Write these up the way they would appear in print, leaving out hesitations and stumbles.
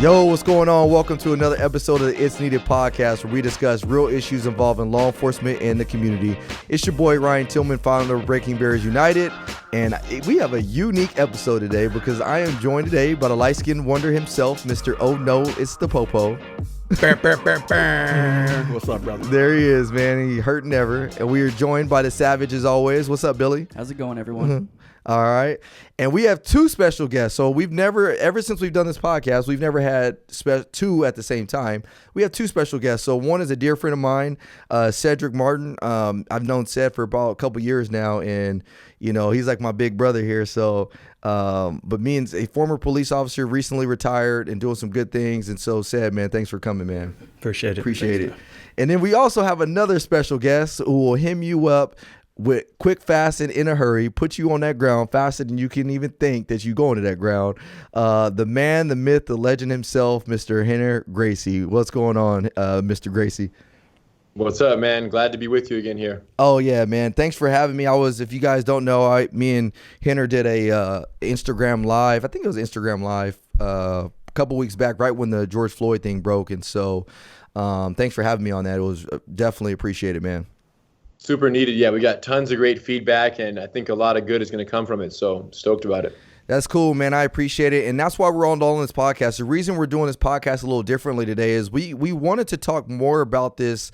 Yo, what's going on? Welcome to another episode of the It's Needed podcast, where we discuss real issues involving law enforcement and the community. It's your boy Ryan Tillman, founder of Breaking Barriers United, and we have a unique episode today because I am joined today by the light-skinned wonder himself, Mr. Oh No, It's the Popo. What's up, brother? There he is, man. He hurt never. And we are joined by the Savage as always. What's up, Billy? How's it going, everyone? All right. And we have two special guests. So we've never, ever since we've done this podcast, we've never had two at the same time. We have two special guests. So one is a dear friend of mine, Cedric Martin. I've known Ced for about a couple years now, and you know, he's like my big brother here. So, but me and a former police officer, recently retired and doing some good things. And so Ced, man, thanks for coming, man. Appreciate it. And then we also have another special guest who will hem you up with quick, fast, and in a hurry, put you on that ground faster than you can even think that you go into that ground. The man, the myth, the legend himself, Mr. Henner Gracie. What's going on, Mr. Gracie? What's up, man? Glad to be with you again here. Oh yeah, man. Thanks for having me. If you guys don't know, me and Henner did a Instagram live. I think it was Instagram live a couple weeks back, right when the George Floyd thing broke. And so, thanks for having me on that. It was definitely appreciated, man. Super needed. Yeah, we got tons of great feedback, and I think a lot of good is going to come from it. So stoked about it. That's cool, man. I appreciate it. And that's why we're on this podcast. The reason we're doing this podcast a little differently today is we wanted to talk more about this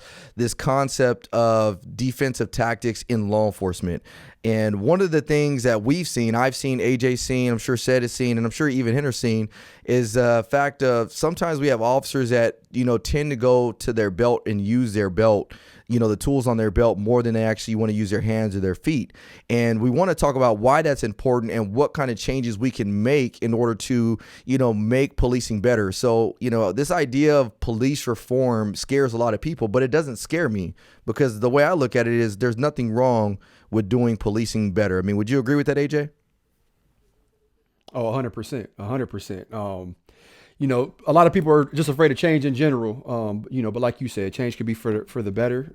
concept of defensive tactics in law enforcement. And one of the things that I've seen, AJ seen, I'm sure Ced has seen, and I'm sure even Henner's seen, is the fact of sometimes we have officers that, you know, tend to go to their belt and use their belt, you know, the tools on their belt more than they actually want to use their hands or their feet. And we want to talk about why that's important and what kind of changes we can make in order to, you know, make policing better. So, you know, this idea of police reform scares a lot of people, but it doesn't scare me because the way I look at it is there's nothing wrong with doing policing better. I mean, would you agree with that, AJ? Oh, 100%. 100%. You know, a lot of people are just afraid of change in general, you know, but like you said, change could be for the better.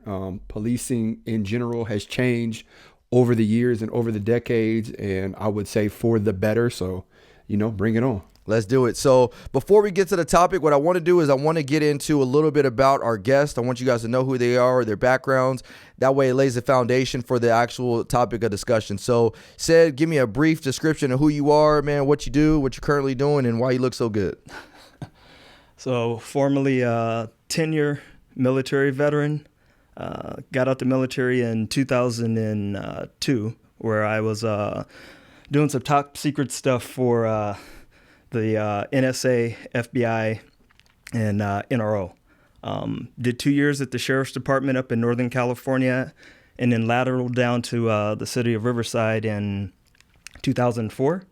Policing in general has changed over the years and over the decades, and I would say for the better. So, you know, bring it on. Let's do it. So before we get to the topic, what I want to do is I want to get into a little bit about our guest. I want you guys to know who they are, their backgrounds. That way it lays the foundation for the actual topic of discussion. So, Ced, give me a brief description of who you are, man, what you do, what you're currently doing, and why you look so good. So, formerly a 10-year military veteran. Got out the military in 2002, where I was doing some top secret stuff for the NSA, FBI, and NRO. Did 2 years at the Sheriff's Department up in Northern California, and then lateraled down to the city of Riverside in 2004.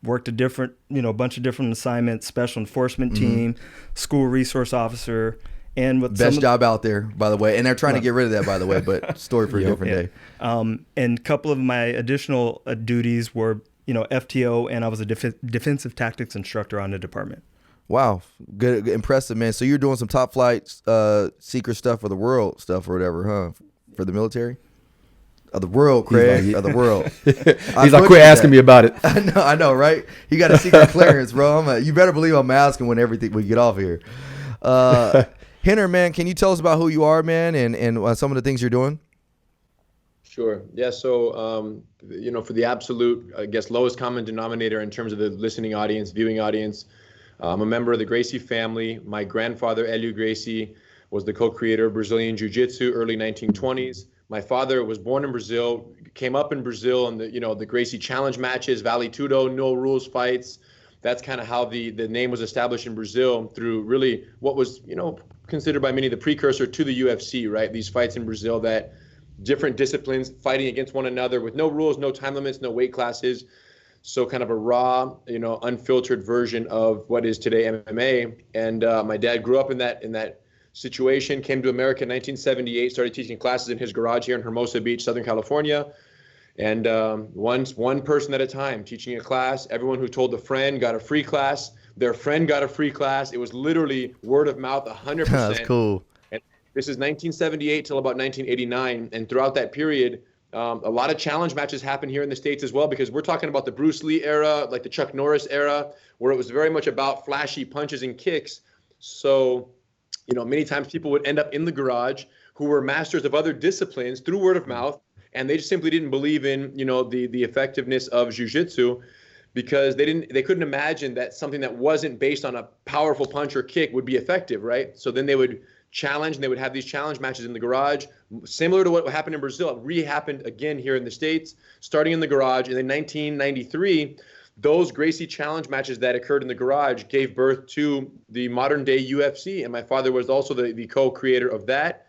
Worked a bunch of different assignments, special enforcement team, school resource officer, and with best job out there, by the way. And they're trying to get rid of that, by the way, but story for a different day. And a couple of my additional duties were, you know, FTO, and I was a defensive tactics instructor on the department. Wow. Good. Impressive, man. So you're doing some top flight secret stuff for the world stuff or whatever, huh? For the military? Of the world, Craig. Of the world. He's like, quit asking me about it. I know, right? You got a secret clearance, bro. You better believe I'm asking when we get off here. Henner, man, can you tell us about who you are, man, and some of the things you're doing? Sure. Yeah. So, you know, for the absolute, I guess, lowest common denominator in terms of the listening audience, viewing audience, I'm a member of the Gracie family. My grandfather, Rener Gracie, was the co-creator of Brazilian Jiu Jitsu, early 1920s. My father was born in Brazil, came up in Brazil in the Gracie challenge matches, Vale Tudo, no rules fights. That's kind of how the name was established in Brazil through really what was, you know, considered by many the precursor to the UFC, right? These fights in Brazil that different disciplines fighting against one another with no rules, no time limits, no weight classes. So kind of a raw, you know, unfiltered version of what is today MMA. And my dad grew up in that situation, came to America in 1978, started teaching classes in his garage here in Hermosa Beach, Southern California. And one person at a time, teaching a class. Everyone who told a friend got a free class. Their friend got a free class. It was literally word of mouth, 100%. That's cool. And this is 1978 till about 1989. And throughout that period, A lot of challenge matches happen here in the States as well, because we're talking about the Bruce Lee era, like the Chuck Norris era, where it was very much about flashy punches and kicks. So, many times people would end up in the garage who were masters of other disciplines through word of mouth, and they just simply didn't believe in, the effectiveness of jiu-jitsu, because they couldn't imagine that something that wasn't based on a powerful punch or kick would be effective, right? So then they would challenge, and they would have these challenge matches in the garage, similar to what happened in Brazil. It re-happened again here in the States, starting in the garage. And in 1993, those Gracie challenge matches that occurred in the garage gave birth to the modern day UFC. And my father was also the co-creator of that.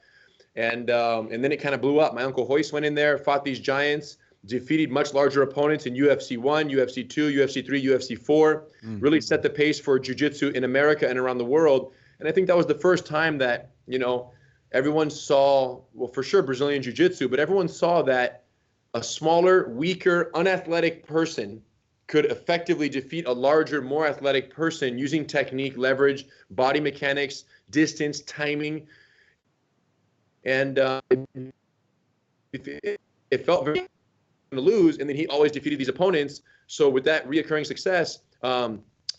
And then it kind of blew up. My Uncle Hoist went in there, fought these giants, defeated much larger opponents in UFC 1, UFC 2, UFC 3, UFC 4, really set the pace for jiu-jitsu in America and around the world. And I think that was the first time that, everyone saw, well, for sure Brazilian jiu-jitsu, but everyone saw that a smaller, weaker, unathletic person could effectively defeat a larger, more athletic person using technique, leverage, body mechanics, distance, timing. And it felt very to lose, and then he always defeated these opponents. So with that reoccurring success,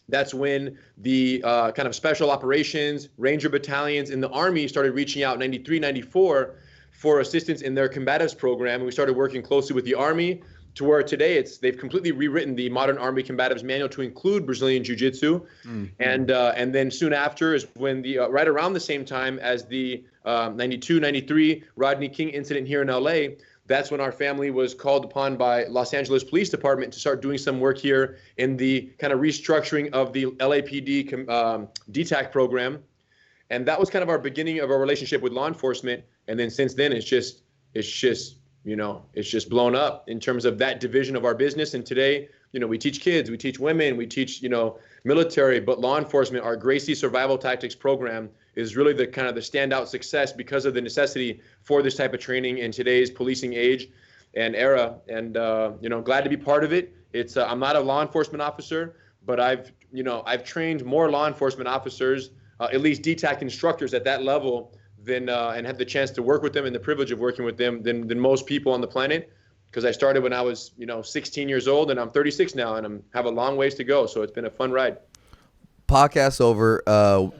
that's when the kind of special operations, Ranger battalions in the Army started reaching out in 93, 94 for assistance in their combatives program. And we started working closely with the Army to where today they've completely rewritten the modern Army combatives manual to include Brazilian Jiu-Jitsu. And then soon after is when right around the same time as the 92, 93 Rodney King incident here in LA, that's when our family was called upon by Los Angeles Police Department to start doing some work here in the kind of restructuring of the LAPD DTAC program. And that was kind of our beginning of our relationship with law enforcement. And then since then, it's just blown up in terms of that division of our business. And today, we teach kids, we teach women, we teach, military, but law enforcement, our Gracie survival tactics program is really the kind of the standout success because of the necessity for this type of training in today's policing age and era. And, glad to be part of it. It's, I'm not a law enforcement officer, but I've trained more law enforcement officers, at least DTAC instructors at that level than, and had the chance to work with them and the privilege of working with them than most people on the planet. Because I started when I was, 16 years old, and I'm 36 now, and have a long ways to go. So it's been a fun ride. Podcast over.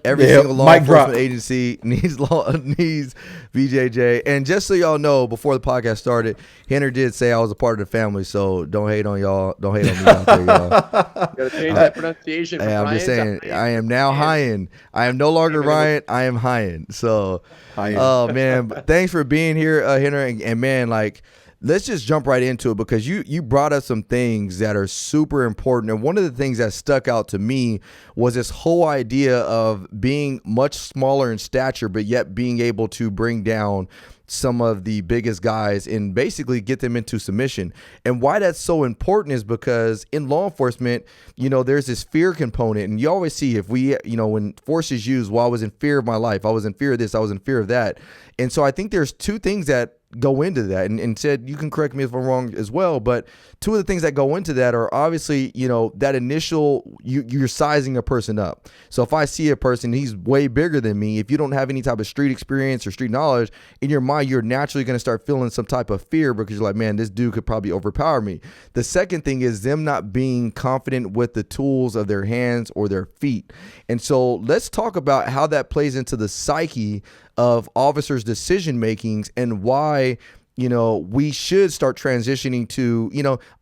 Every single law enforcement agency needs BJJ. And just so y'all know, before the podcast started, Henner did say I was a part of the family, so don't hate on y'all. Don't hate on me out there, y'all. Gotta change that pronunciation. Hey, I'm just saying, I am now Hyen. I am no longer Ryan. I am Hyen. So, oh man, thanks for being here, Henner. And man, let's just jump right into it, because you brought up some things that are super important. And one of the things that stuck out to me was this whole idea of being much smaller in stature, but yet being able to bring down some of the biggest guys and basically get them into submission. And why that's so important is because in law enforcement, there's this fear component. And you always see if we, when force is used, well, I was in fear of my life. I was in fear of this. I was in fear of that. And so I think there's two things that go into that, and Ted, you can correct me if I'm wrong as well, but two of the things that go into that are obviously, that initial, you're sizing a person up. So if I see a person, he's way bigger than me, if you don't have any type of street experience or street knowledge, in your mind, you're naturally going to start feeling some type of fear, because you're like, man, this dude could probably overpower me. The second thing is them not being confident with the tools of their hands or their feet. And so let's talk about how that plays into the psyche of officers' decision makings, and why we should start transitioning to,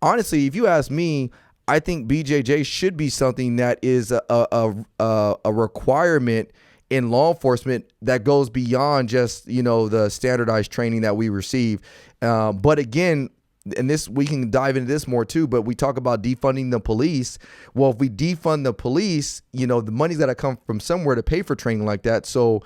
honestly, if you ask me, I think BJJ should be something that is a requirement in law enforcement that goes beyond just the standardized training that we receive. But again, and this, we can dive into this more too, but we talk about defunding the police. Well, if we defund the police, the money's got to come from somewhere to pay for training like that. So,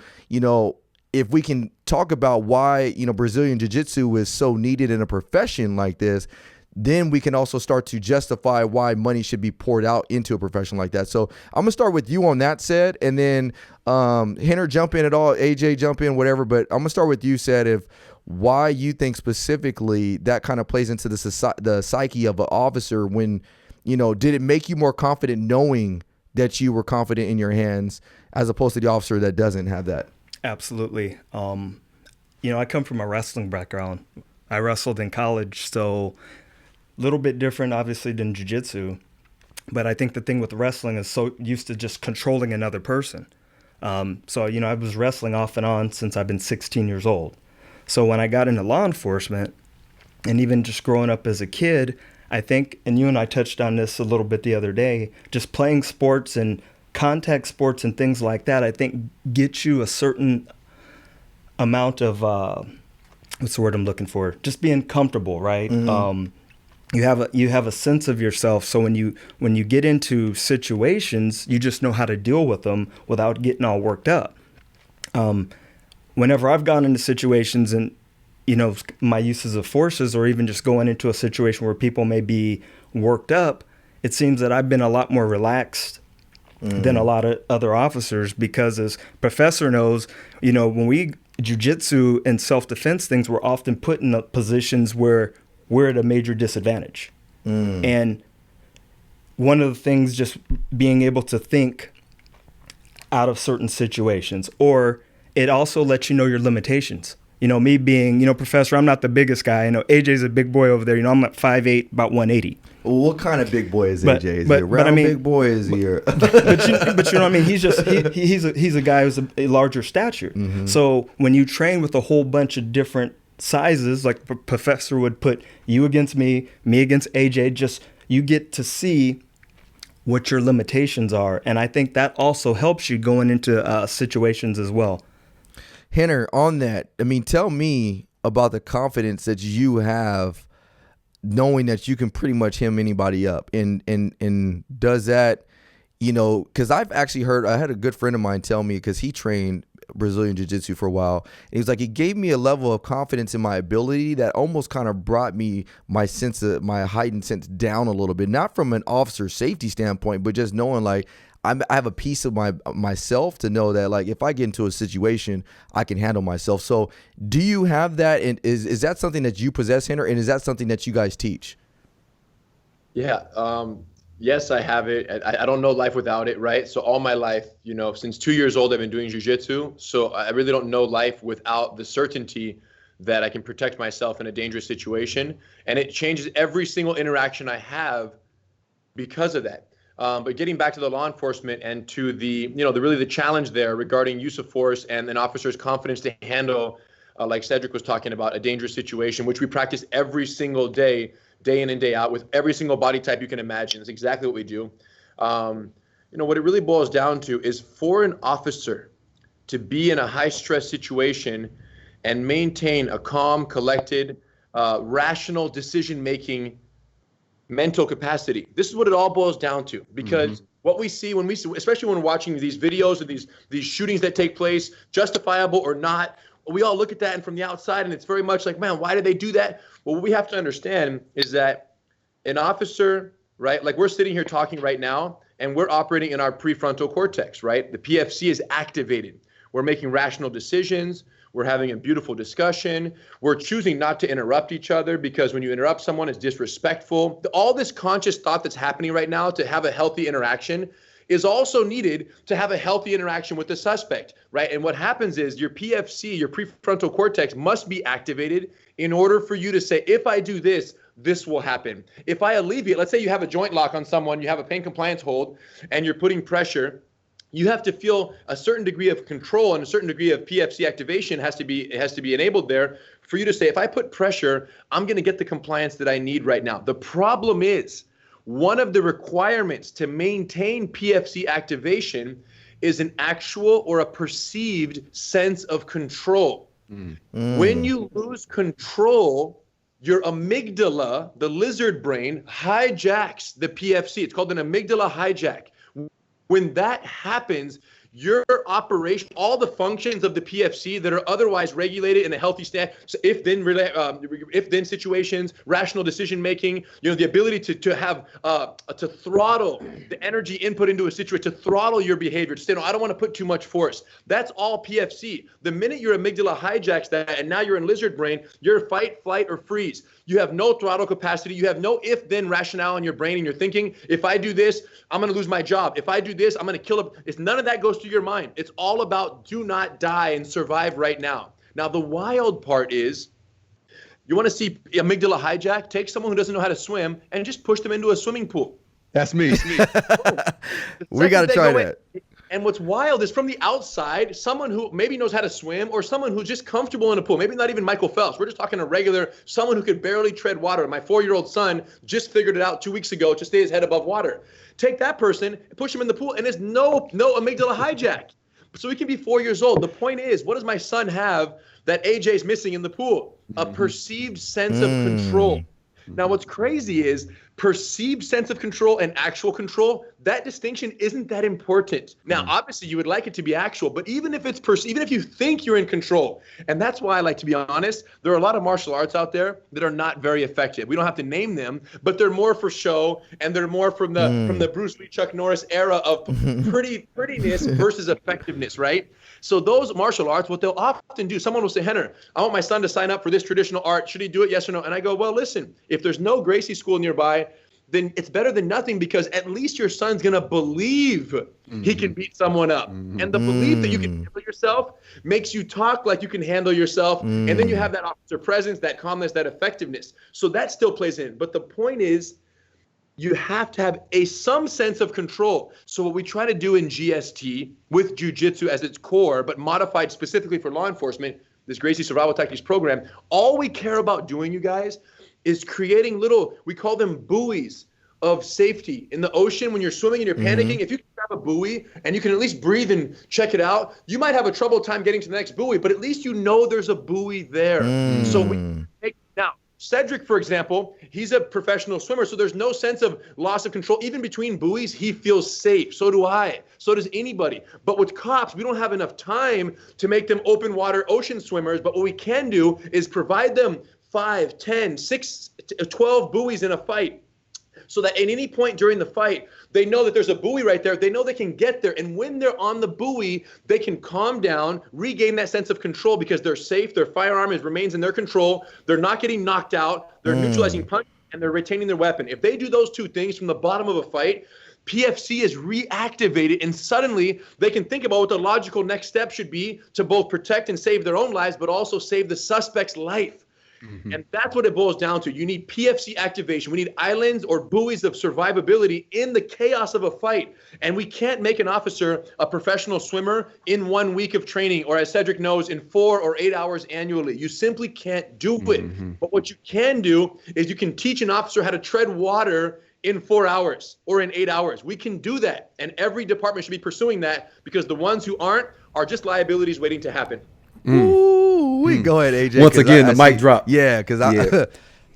if we can talk about why, Brazilian Jiu-Jitsu is so needed in a profession like this, then we can also start to justify why money should be poured out into a profession like that. So I'm going to start with you on that, Ced, and then Henner, jump in at all, AJ, jump in, whatever. But I'm going to start with you, Ced, if why you think specifically that kind of plays into the psyche of an officer when, did it make you more confident knowing that you were confident in your hands as opposed to the officer that doesn't have that? Absolutely. I come from a wrestling background. I wrestled in college, so a little bit different, obviously, than jiu-jitsu. But I think the thing with wrestling is so used to just controlling another person. So, I was wrestling off and on since I've been 16 years old. So when I got into law enforcement, and even just growing up as a kid, I think, and you and I touched on this a little bit the other day, just playing sports and contact sports and things like that, I think get you a certain amount of, what's the word I'm looking for? Just being comfortable, right? Mm-hmm. You have a sense of yourself. So when you get into situations, you just know how to deal with them without getting all worked up. Whenever I've gone into situations and, my uses of forces, or even just going into a situation where people may be worked up, it seems that I've been a lot more relaxed than a lot of other officers, because as Professor knows, when we jiu-jitsu and self-defense things, we're often put in positions where we're at a major disadvantage. And one of the things, just being able to think out of certain situations, or it also lets you know your limitations. Me being, Professor, I'm not the biggest guy. AJ's a big boy over there. I'm at 5'8", about 180. Well, what kind of big boy is AJ? Is he a round big boy? Is he a... but you know what I mean? He's a guy who's a larger stature. Mm-hmm. So when you train with a whole bunch of different sizes, like Professor would put you against me against AJ, just you get to see what your limitations are. And I think that also helps you going into situations as well. Henner, on that, tell me about the confidence that you have knowing that you can pretty much hem anybody up. And does that, because I've actually heard, I had a good friend of mine tell me, because he trained Brazilian Jiu Jitsu for a while, and he was like, it gave me a level of confidence in my ability that almost kind of brought me my heightened sense down a little bit, not from an officer safety standpoint, but just knowing like, I have a piece of myself to know that, like, if I get into a situation, I can handle myself. So do you have that? And is that something that you possess, Henner? And is that something that you guys teach? Yeah. Yes, I have it. I don't know life without it, right? So all my life, since 2 years old, I've been doing jiu-jitsu. So I really don't know life without the certainty that I can protect myself in a dangerous situation. And it changes every single interaction I have because of that. But getting back to the law enforcement and to the challenge there regarding use of force and an officer's confidence to handle, like Cedric was talking about, a dangerous situation, which we practice every single day in and day out with every single body type you can imagine. It's exactly what we do. What it really boils down to is for an officer to be in a high stress situation and maintain a calm, collected, rational decision-making mental capacity. This is what it all boils down to, because what we see especially when watching these videos of these shootings that take place, justifiable or not, we all look at that and from the outside, and it's very much like, man, why did they do that? Well, what we have to understand is that an officer, right, like we're sitting here talking right now, and we're operating in our prefrontal cortex, right? The PFC is activated. We're making rational decisions. We're having a beautiful discussion. We're choosing not to interrupt each other, because when you interrupt someone, it's disrespectful. All this conscious thought that's happening right now to have a healthy interaction is also needed to have a healthy interaction with the suspect, right? And what happens is your PFC, your prefrontal cortex, must be activated in order for you to say, if I do this, this will happen. If I alleviate, let's say you have a joint lock on someone, you have a pain compliance hold, and you're putting pressure, you have to feel a certain degree of control and a certain degree of PFC activation has to be enabled there for you to say, if I put pressure, I'm going to get the compliance that I need right now. The problem is, one of the requirements to maintain PFC activation is an actual or a perceived sense of control. When you lose control, your amygdala, the lizard brain, hijacks the PFC. It's called an amygdala hijack. When that happens, your operation, all the functions of the PFC that are otherwise regulated in a healthy state, so if then situations, rational decision making, the ability to throttle the energy input into a situation, to throttle your behavior, to say, no, I don't want to put too much force. That's all PFC. The minute your amygdala hijacks that and now you're in lizard brain, you're fight, flight, or freeze. You have no throttle capacity. You have no if-then rationale in your brain, and you're thinking, if I do this, I'm going to lose my job. If I do this, I'm going to kill him. None of that goes through your mind. It's all about do not die and survive right now. Now, the wild part is You want to see amygdala hijack? Take someone who doesn't know how to swim and just push them into a swimming pool. That's me. We got to try that. And what's wild is from the outside, someone who maybe knows how to swim or someone who's just comfortable in a pool, maybe not even Michael Phelps. We're just talking a regular, someone who could barely tread water. My 4-year-old son just figured it out 2 weeks ago to stay his head above water. Take that person, push him in the pool, and there's no amygdala hijack. So he can be 4 years old. The point is, what does my son have that AJ's missing in the pool? A perceived sense of control. Now, what's crazy is perceived sense of control and actual control, that distinction isn't that important. Now, obviously, you would like it to be actual, but even if it's even if you think you're in control, and that's why I like to be honest, there are a lot of martial arts out there that are not very effective. We don't have to name them, but they're more for show, and they're more from the Bruce Lee, Chuck Norris era of prettiness versus effectiveness, right? So those martial arts, what they'll often do, someone will say, Henner, I want my son to sign up for this traditional art. Should he do it? Yes or no? And I go, well, listen, if there's no Gracie school nearby, then it's better than nothing, because at least your son's going to believe he can beat someone up. And the belief that you can handle yourself makes you talk like you can handle yourself. And then you have that officer presence, that calmness, that effectiveness. So that still plays in. But the point is, you have to have some sense of control. So what we try to do in GST with jiu-jitsu as its core, but modified specifically for law enforcement, this Gracie Survival Tactics program, all we care about doing, you guys, is creating little, we call them buoys of safety. In the ocean, when you're swimming and you're panicking, if you can grab a buoy and you can at least breathe and check it out, you might have a trouble time getting to the next buoy, but at least you know there's a buoy there. So we take, now, Cedric, for example, he's a professional swimmer, so there's no sense of loss of control. Even between buoys, he feels safe. So do I. So does anybody. But with cops, we don't have enough time to make them open water ocean swimmers. But what we can do is provide them 5, 10, 6, 12 buoys in a fight, so that at any point during the fight, they know that there's a buoy right there. They know they can get there. And when they're on the buoy, they can calm down, regain that sense of control, because they're safe. Their firearm remains in their control. They're not getting knocked out. They're neutralizing punch, and they're retaining their weapon. If they do those two things from the bottom of a fight, PFC is reactivated, and suddenly they can think about what the logical next step should be to both protect and save their own lives, but also save the suspect's life. And that's what it boils down to. You need PFC activation. We need islands or buoys of survivability in the chaos of a fight. And we can't make an officer a professional swimmer in 1 week of training, or as Cedric knows, in 4 or 8 hours annually. You simply can't do it. But what you can do is you can teach an officer how to tread water in 4 hours or in 8 hours. We can do that. And every department should be pursuing that, because the ones who aren't are just liabilities waiting to happen. Ooh, go ahead, AJ. Once again, the mic drop. Yeah, because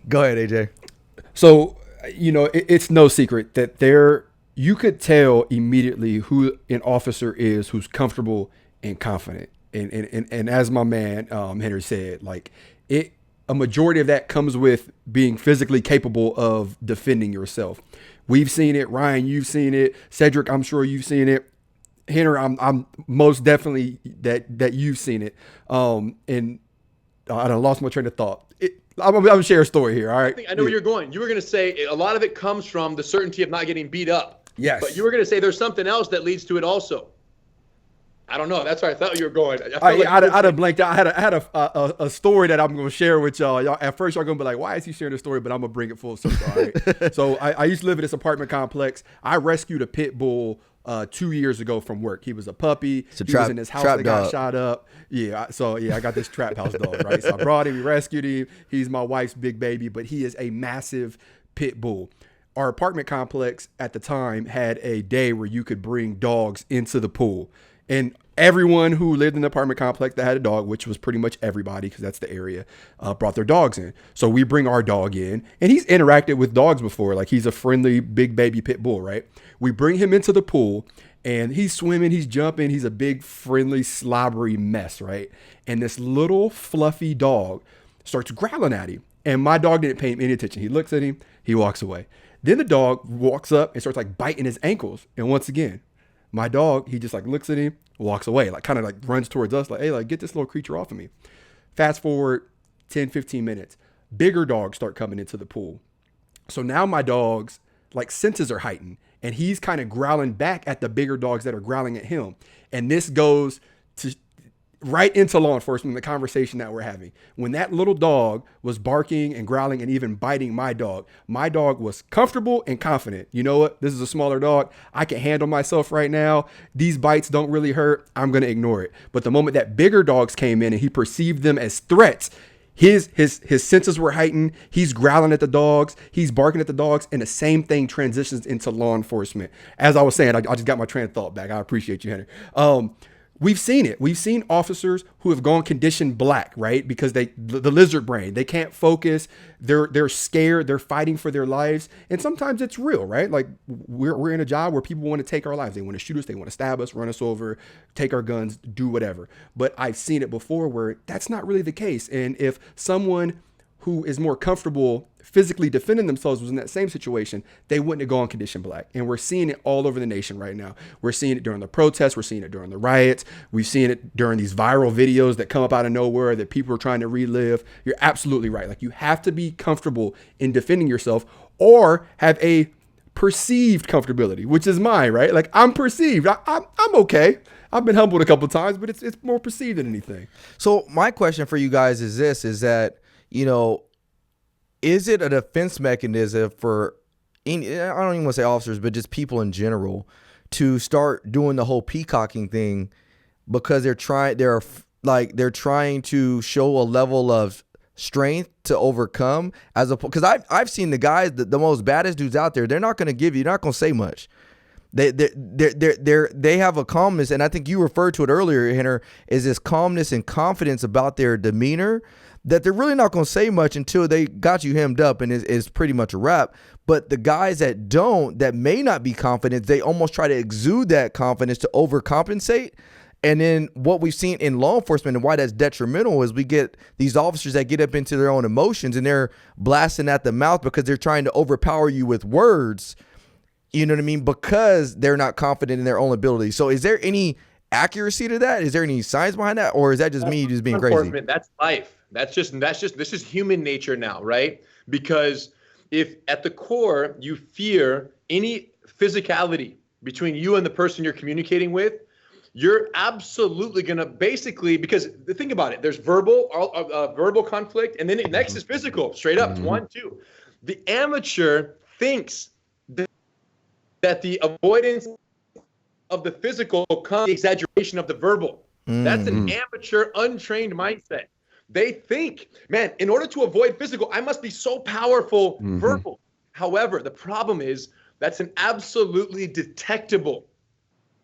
go ahead, AJ. So, it's no secret that you could tell immediately who an officer is who's comfortable and confident. And as my man Henry said, a majority of that comes with being physically capable of defending yourself. We've seen it. Ryan, you've seen it. Cedric, I'm sure you've seen it. Henner, I'm most definitely that you've seen it. And I done lost my train of thought. I'm gonna share a story here. All right. I know where you're going. You were going to say a lot of it comes from the certainty of not getting beat up. Yes. But you were going to say there's something else that leads to it also. I don't know. That's where I thought you were going. I'd have blanked out. I had a story that I'm going to share with y'all. At first, y'all going to be like, why is he sharing this story? But I'm going to bring it full circle. All right. So I used to live in this apartment complex. I rescued a pit bull 2 years ago from work. He was a puppy. He was in his house that got shot up. I got this trap house dog, right? So I brought him, we rescued him. He's my wife's big baby, but he is a massive pit bull. Our apartment complex at the time had a day where you could bring dogs into the pool. And everyone who lived in the apartment complex that had a dog, which was pretty much everybody because that's the area, brought their dogs in. So we bring our dog in, and he's interacted with dogs before. Like, he's a friendly big baby pit bull, right? We bring him into the pool, and he's swimming, he's jumping. He's a big, friendly, slobbery mess, right? And this little fluffy dog starts growling at him. And my dog didn't pay him any attention. He looks at him, he walks away. Then the dog walks up and starts biting his ankles. And once again, my dog, he just looks at him, walks away, kind of runs towards us, hey, get this little creature off of me. Fast forward 10, 15 minutes, bigger dogs start coming into the pool. So now my dog's senses are heightened, and he's kind of growling back at the bigger dogs that are growling at him. And this goes to, right into law enforcement, the conversation that we're having. When that little dog was barking and growling and even biting my dog was comfortable and confident. You know what? This is a smaller dog. I can handle myself right now. These bites don't really hurt. I'm going to ignore it. But the moment that bigger dogs came in and he perceived them as threats, his senses were heightened. He's growling at the dogs. He's barking at the dogs. And the same thing transitions into law enforcement. As I was saying, I just got my train of thought back. I appreciate you, Henner. We've seen it. We've seen officers who have gone conditioned black, right? Because the lizard brain, they can't focus. They're scared. They're fighting for their lives. And sometimes it's real, right? Like we're in a job where people want to take our lives. They want to shoot us. They want to stab us, run us over, take our guns, do whatever. But I've seen it before where that's not really the case. And if someone who is more comfortable physically defending themselves was in that same situation, they wouldn't have gone condition black. And we're seeing it all over the nation right now. We're seeing it during the protests. We're seeing it during the riots. We've seen it during these viral videos that come up out of nowhere that people are trying to relive. You're absolutely right. Like, you have to be comfortable in defending yourself or have a perceived comfortability, which is mine, right? Like, I'm perceived. I'm okay. I've been humbled a couple of times, but it's more perceived than anything. So my question for you guys is this, is that, you know, is it a defense mechanism for any, I don't even want to say officers, but just people in general, to start doing the whole peacocking thing because they're trying to show a level of strength to overcome, as a, because I've seen the guys, the most baddest dudes out there, they're not going to give you, they're not going to say much. They have a calmness, and I think you referred to it earlier, Henner, is this calmness and confidence about their demeanor that they're really not going to say much until they got you hemmed up, and it's pretty much a wrap. But the guys that may not be confident, they almost try to exude that confidence to overcompensate. And then what we've seen in law enforcement and why that's detrimental is we get these officers that get up into their own emotions and they're blasting at the mouth because they're trying to overpower you with words. You know what I mean? Because they're not confident in their own ability. So is there any accuracy to that? Is there any science behind that? Or is that just me just being crazy? That's life. This is human nature now, right? Because if at the core you fear any physicality between you and the person you're communicating with, you're absolutely going to basically, because think about it, there's verbal conflict, and then next is physical, straight up. It's 1, 2. The amateur thinks that the avoidance of the physical comes from the exaggeration of the verbal. That's an amateur, untrained mindset. They think, man, in order to avoid physical, I must be so powerful verbal. However, the problem is that's an absolutely detectable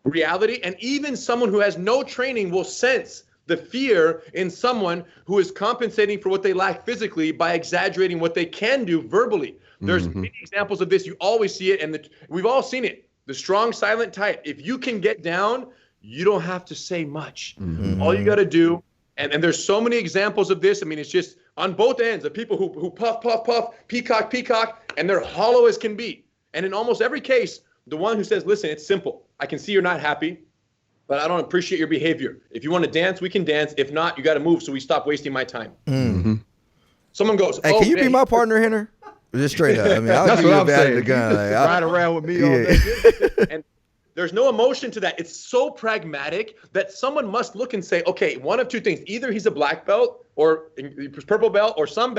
reality, and even someone who has no training will sense the fear in someone who is compensating for what they lack physically by exaggerating what they can do verbally. There's many examples of this. You always see it, and we've all seen it. The strong, silent type. If you can get down, you don't have to say much. All you got to do, and there's so many examples of this. I mean, it's just on both ends of people who puff, puff, puff, peacock, and they're hollow as can be. And in almost every case, the one who says, listen, it's simple. I can see you're not happy, but I don't appreciate your behavior. If you want to dance, we can dance. If not, you got to move so we stop wasting my time. Someone goes, hey, can you be my partner, Henner? Just straight up. I mean, I'll that's give what you I'm a saying. bad gun. Like, Ride around with me all day. And there's no emotion to that. It's so pragmatic that someone must look and say, okay, one of two things. Either he's a black belt or purple belt or some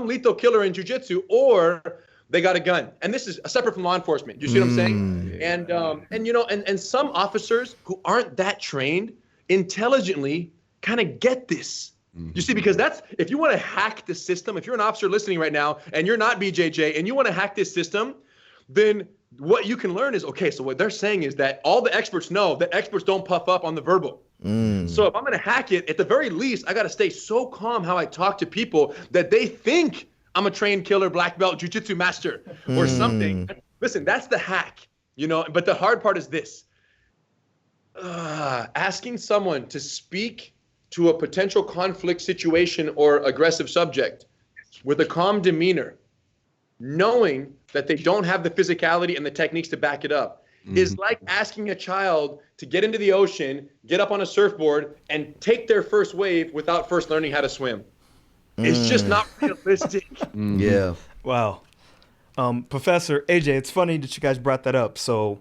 lethal killer in jiu-jitsu, or they got a gun. And this is separate from law enforcement. You see what I'm saying? And some officers who aren't that trained intelligently kind of get this. You see, because if you want to hack the system, if you're an officer listening right now and you're not BJJ and you want to hack this system, then what you can learn is, okay, so what they're saying is that all the experts know that experts don't puff up on the verbal. So if I'm going to hack it, at the very least, I got to stay so calm how I talk to people that they think I'm a trained killer, black belt, jiu-jitsu master or something. Listen, that's the hack, but the hard part is this. Asking someone to speak to a potential conflict situation or aggressive subject with a calm demeanor, knowing that they don't have the physicality and the techniques to back it up, is like asking a child to get into the ocean, get up on a surfboard, and take their first wave without first learning how to swim. It's just not realistic. Yeah. Wow. Professor AJ, it's funny that you guys brought that up. So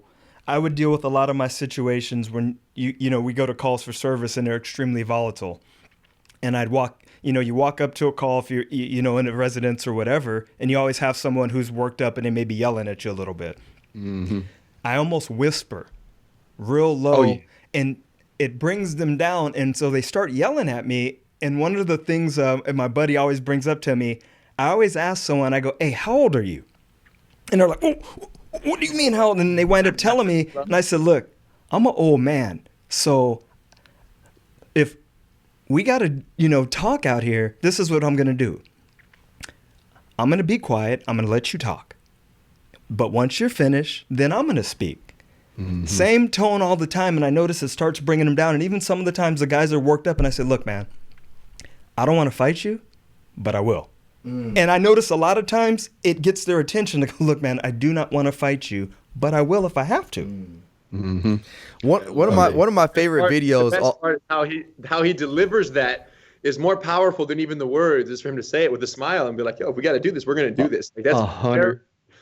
I would deal with a lot of my situations when we go to calls for service and they're extremely volatile. And I'd walk, you walk up to a call if you're, in a residence or whatever, and you always have someone who's worked up and they may be yelling at you a little bit. Mm-hmm. I almost whisper real low, and it brings them down. And so they start yelling at me. And one of the things and my buddy always brings up to me, I always ask someone, I go, hey, how old are you? And they're like, oh, what do you mean how old? And they wind up telling me, and I said, look, I'm an old man. So if we got to, talk out here, this is what I'm going to do. I'm going to be quiet. I'm going to let you talk. But once you're finished, then I'm going to speak. Mm-hmm. Same tone all the time. And I notice it starts bringing them down. And even some of the times the guys are worked up and I said, look, man, I don't want to fight you, but I will. Mm. And I notice a lot of times it gets their attention to go, look, man, I do not want to fight you, but I will if I have to. Mm-hmm. One of my favorite videos. The best part is how he delivers that is more powerful than even the words. Is for him to say it with a smile and be like, yo, if we got to do this, we're going to do this. Like, that's 100.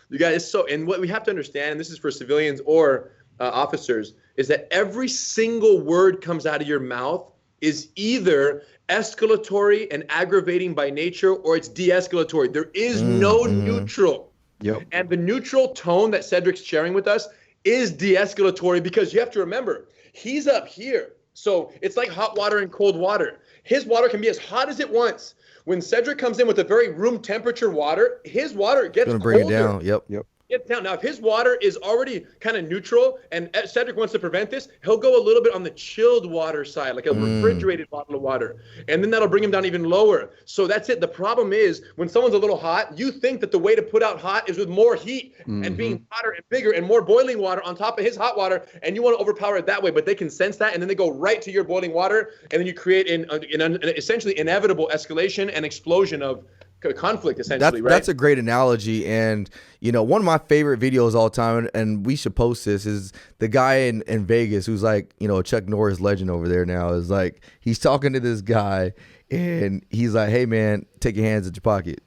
You guys, and what we have to understand, and this is for civilians or officers, is that every single word comes out of your mouth is either escalatory and aggravating by nature, or it's de-escalatory. There is no neutral. Yep. And the neutral tone that Cedric's sharing with us is de-escalatory, because you have to remember, he's up here. So it's like hot water and cold water. His water can be as hot as it wants. When Cedric comes in with a very room temperature water, his water gets colder. Bring it down. Yep. Gets down. Now, if his water is already kind of neutral and Cedric wants to prevent this, he'll go a little bit on the chilled water side, like a refrigerated bottle of water. And then that'll bring him down even lower. So that's it. The problem is when someone's a little hot, you think that the way to put out hot is with more heat and being hotter and bigger and more boiling water on top of his hot water. And you want to overpower it that way, but they can sense that. And then they go right to your boiling water. And then you create an essentially inevitable escalation and explosion of conflict, essentially. That's a great analogy. And one of my favorite videos all time, and we should post this, is the guy in Vegas who's like a Chuck Norris legend over there now. Is like, he's talking to this guy and he's like, hey man, take your hands at your pocket.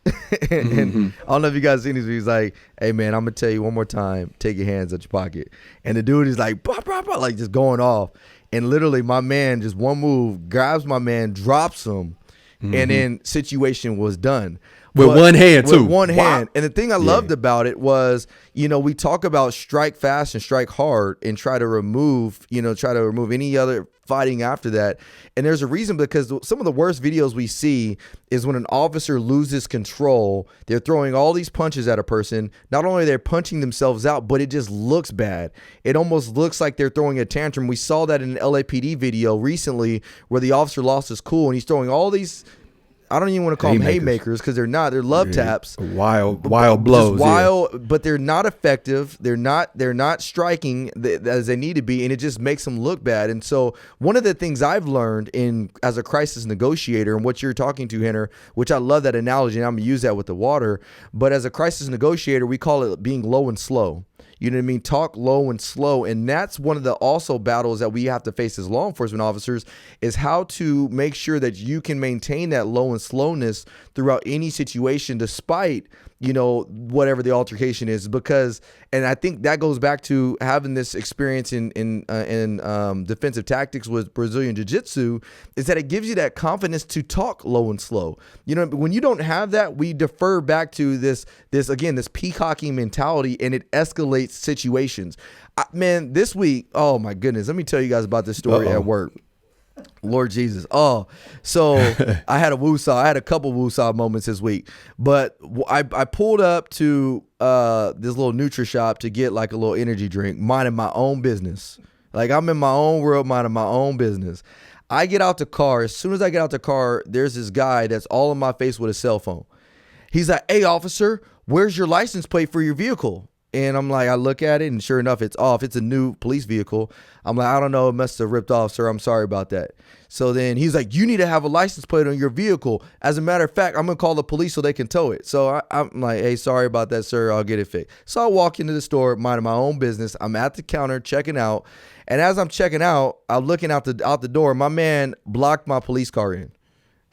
and I don't know if you guys seen this, but he's like, hey man, I'm gonna tell you one more time, take your hands at your pocket. And the dude is like, bah, bah, bah, like just going off, and literally my man, just one move, grabs my man, drops him, and then situation was done. With one hand, too. With one hand. And the thing I loved about it was, we talk about strike fast and strike hard and try to remove any other fighting after that. And there's a reason, because some of the worst videos we see is when an officer loses control. They're throwing all these punches at a person. Not only they're punching themselves out, but it just looks bad. It almost looks like they're throwing a tantrum. We saw that in an LAPD video recently where the officer lost his cool and he's throwing all these, I don't even want to call them haymakers, because they're not. They're love taps. Wild blows. But they're not effective. They're not striking as they need to be, and it just makes them look bad. And so one of the things I've learned as a crisis negotiator, and what you're talking to, Henner, which I love that analogy, and I'm gonna use that with the water. But as a crisis negotiator, we call it being low and slow. You know what I mean? Talk low and slow. And that's one of the also battles that we have to face as law enforcement officers, is how to make sure that you can maintain that low and slowness throughout any situation, despite, whatever the altercation is. Because, and I think that goes back to having this experience in defensive tactics with Brazilian Jiu Jitsu, is that it gives you that confidence to talk low and slow. When you don't have that, we defer back to this peacocking mentality, and it escalates situations. Man, this week, oh my goodness, let me tell you guys about this story at work. Lord Jesus. Oh, so I had a couple woosah moments this week, but I pulled up to this little Nutri shop to get like a little energy drink, minding my own business. Like, I'm in my own world, minding my own business. I get out the car. As soon as I get out the car, there's this guy that's all in my face with a cell phone. He's like, hey officer, where's your license plate for your vehicle? And I'm like, I look at it, and sure enough, it's off. It's a new police vehicle. I'm like, I don't know, it must have ripped off, sir. I'm sorry about that. So then he's like, you need to have a license plate on your vehicle. As a matter of fact, I'm going to call the police so they can tow it. So I'm like, hey, sorry about that, sir. I'll get it fixed. So I walk into the store, minding my own business. I'm at the counter checking out. And as I'm checking out, I'm looking out the door. My man blocked my police car in.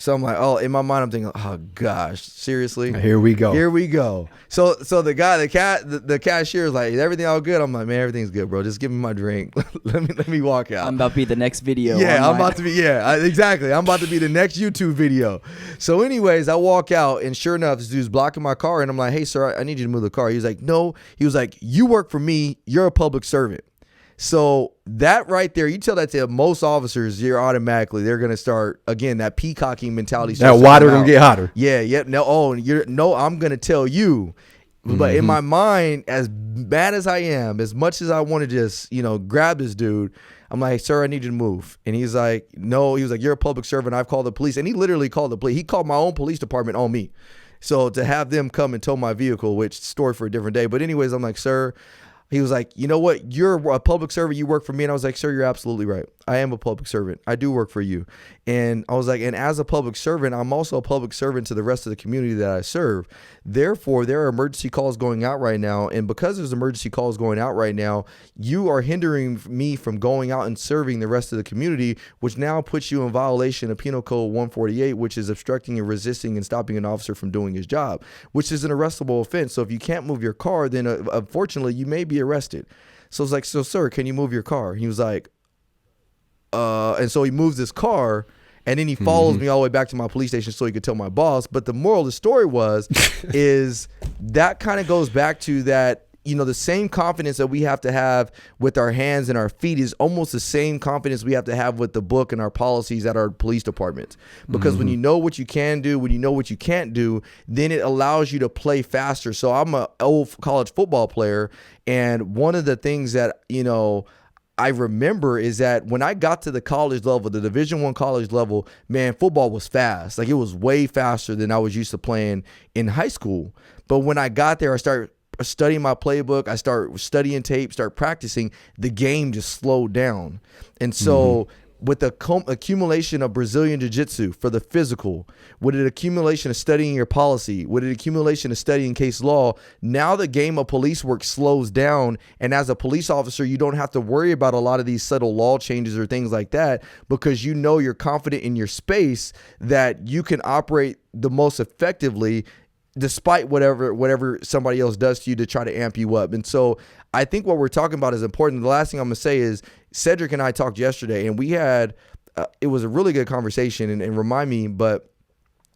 So I'm like, oh, in my mind, I'm thinking, oh gosh, seriously? Here we go. Here we go. So the guy, the cashier is like, is everything all good? I'm like, man, everything's good, bro. Just give me my drink. let me walk out. I'm about to be the next video. Yeah, online. I'm about to be. Yeah, exactly. I'm about to be the next YouTube video. So, anyways, I walk out, and sure enough, this dude's blocking my car, and I'm like, hey, sir, I need you to move the car. He was like, no. He was like, you work for me. You're a public servant. So that right there, you tell that to most officers, they're going to start, again, that peacocking mentality. That water gonna get hotter. Yeah. No, I'm going to tell you. But in my mind, as bad as I am, as much as I want to just, grab this dude, I'm like, sir, I need you to move. And he's like, no. He was like, you're a public servant. I've called the police. And he literally called the police. He called my own police department on me. So to have them come and tow my vehicle, which story for a different day. But anyways, I'm like, sir. He was like, you know what? You're a public servant. You work for me. And I was like, sir, you're absolutely right. I am a public servant. I do work for you. And I was like, and as a public servant, I'm also a public servant to the rest of the community that I serve. Therefore, there are emergency calls going out right now. And because there's emergency calls going out right now, you are hindering me from going out and serving the rest of the community, which now puts you in violation of Penal Code 148, which is obstructing and resisting and stopping an officer from doing his job, which is an arrestable offense. So if you can't move your car, then unfortunately, you may be arrested. So it's like, so sir, can you move your car? He was like, and so he moves his car, and then he follows me all the way back to my police station so he could tell my boss. But the moral of the story is that kind of goes back to that, the same confidence that we have to have with our hands and our feet is almost the same confidence we have to have with the book and our policies at our police departments. Because when you know what you can do, when you know what you can't do, then it allows you to play faster. So I'm an old college football player, and one of the things that, I remember is that when I got to the college level, the Division I college level, man, football was fast. Like, it was way faster than I was used to playing in high school. But when I got there, I started studying my playbook. I start studying tape, start practicing. The game just slowed down. And so with the accumulation of Brazilian Jiu Jitsu for the physical, with an accumulation of studying your policy, with an accumulation of studying case law, now the game of police work slows down. And as a police officer, you don't have to worry about a lot of these subtle law changes or things like that, because you're confident in your space that you can operate the most effectively despite whatever somebody else does to you to try to amp you up. And so I think what we're talking about is important. The last thing I'm going to say is Cedric and I talked yesterday, and we had, it was a really good conversation, and remind me, but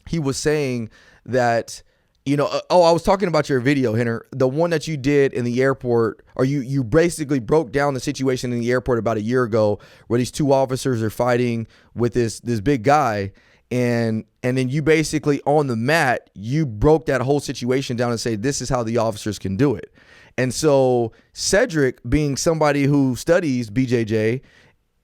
he was saying that, I was talking about your video, Henner, the one that you did in the airport, or you basically broke down the situation in the airport about a year ago where these two officers are fighting with this big guy. And then you basically on the mat, you broke that whole situation down and say, this is how the officers can do it. And so Cedric, being somebody who studies BJJ,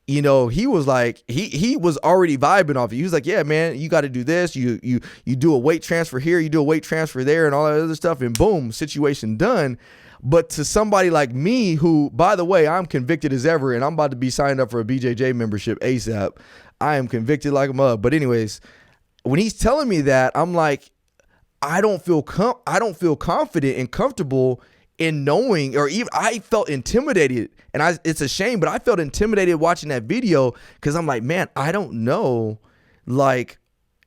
he was like, he was already vibing off it. He was like, yeah, man, you got to do this. You do a weight transfer here, you do a weight transfer there, and all that other stuff, and boom, situation done. But to somebody like me, who, by the way, I'm convicted as ever, and I'm about to be signed up for a BJJ membership ASAP. I am convicted like a mug. But anyways, when he's telling me that, I'm like, I don't feel confident and comfortable in knowing, or even I felt intimidated. And it's a shame, but I felt intimidated watching that video, because I'm like, man, I don't know, like,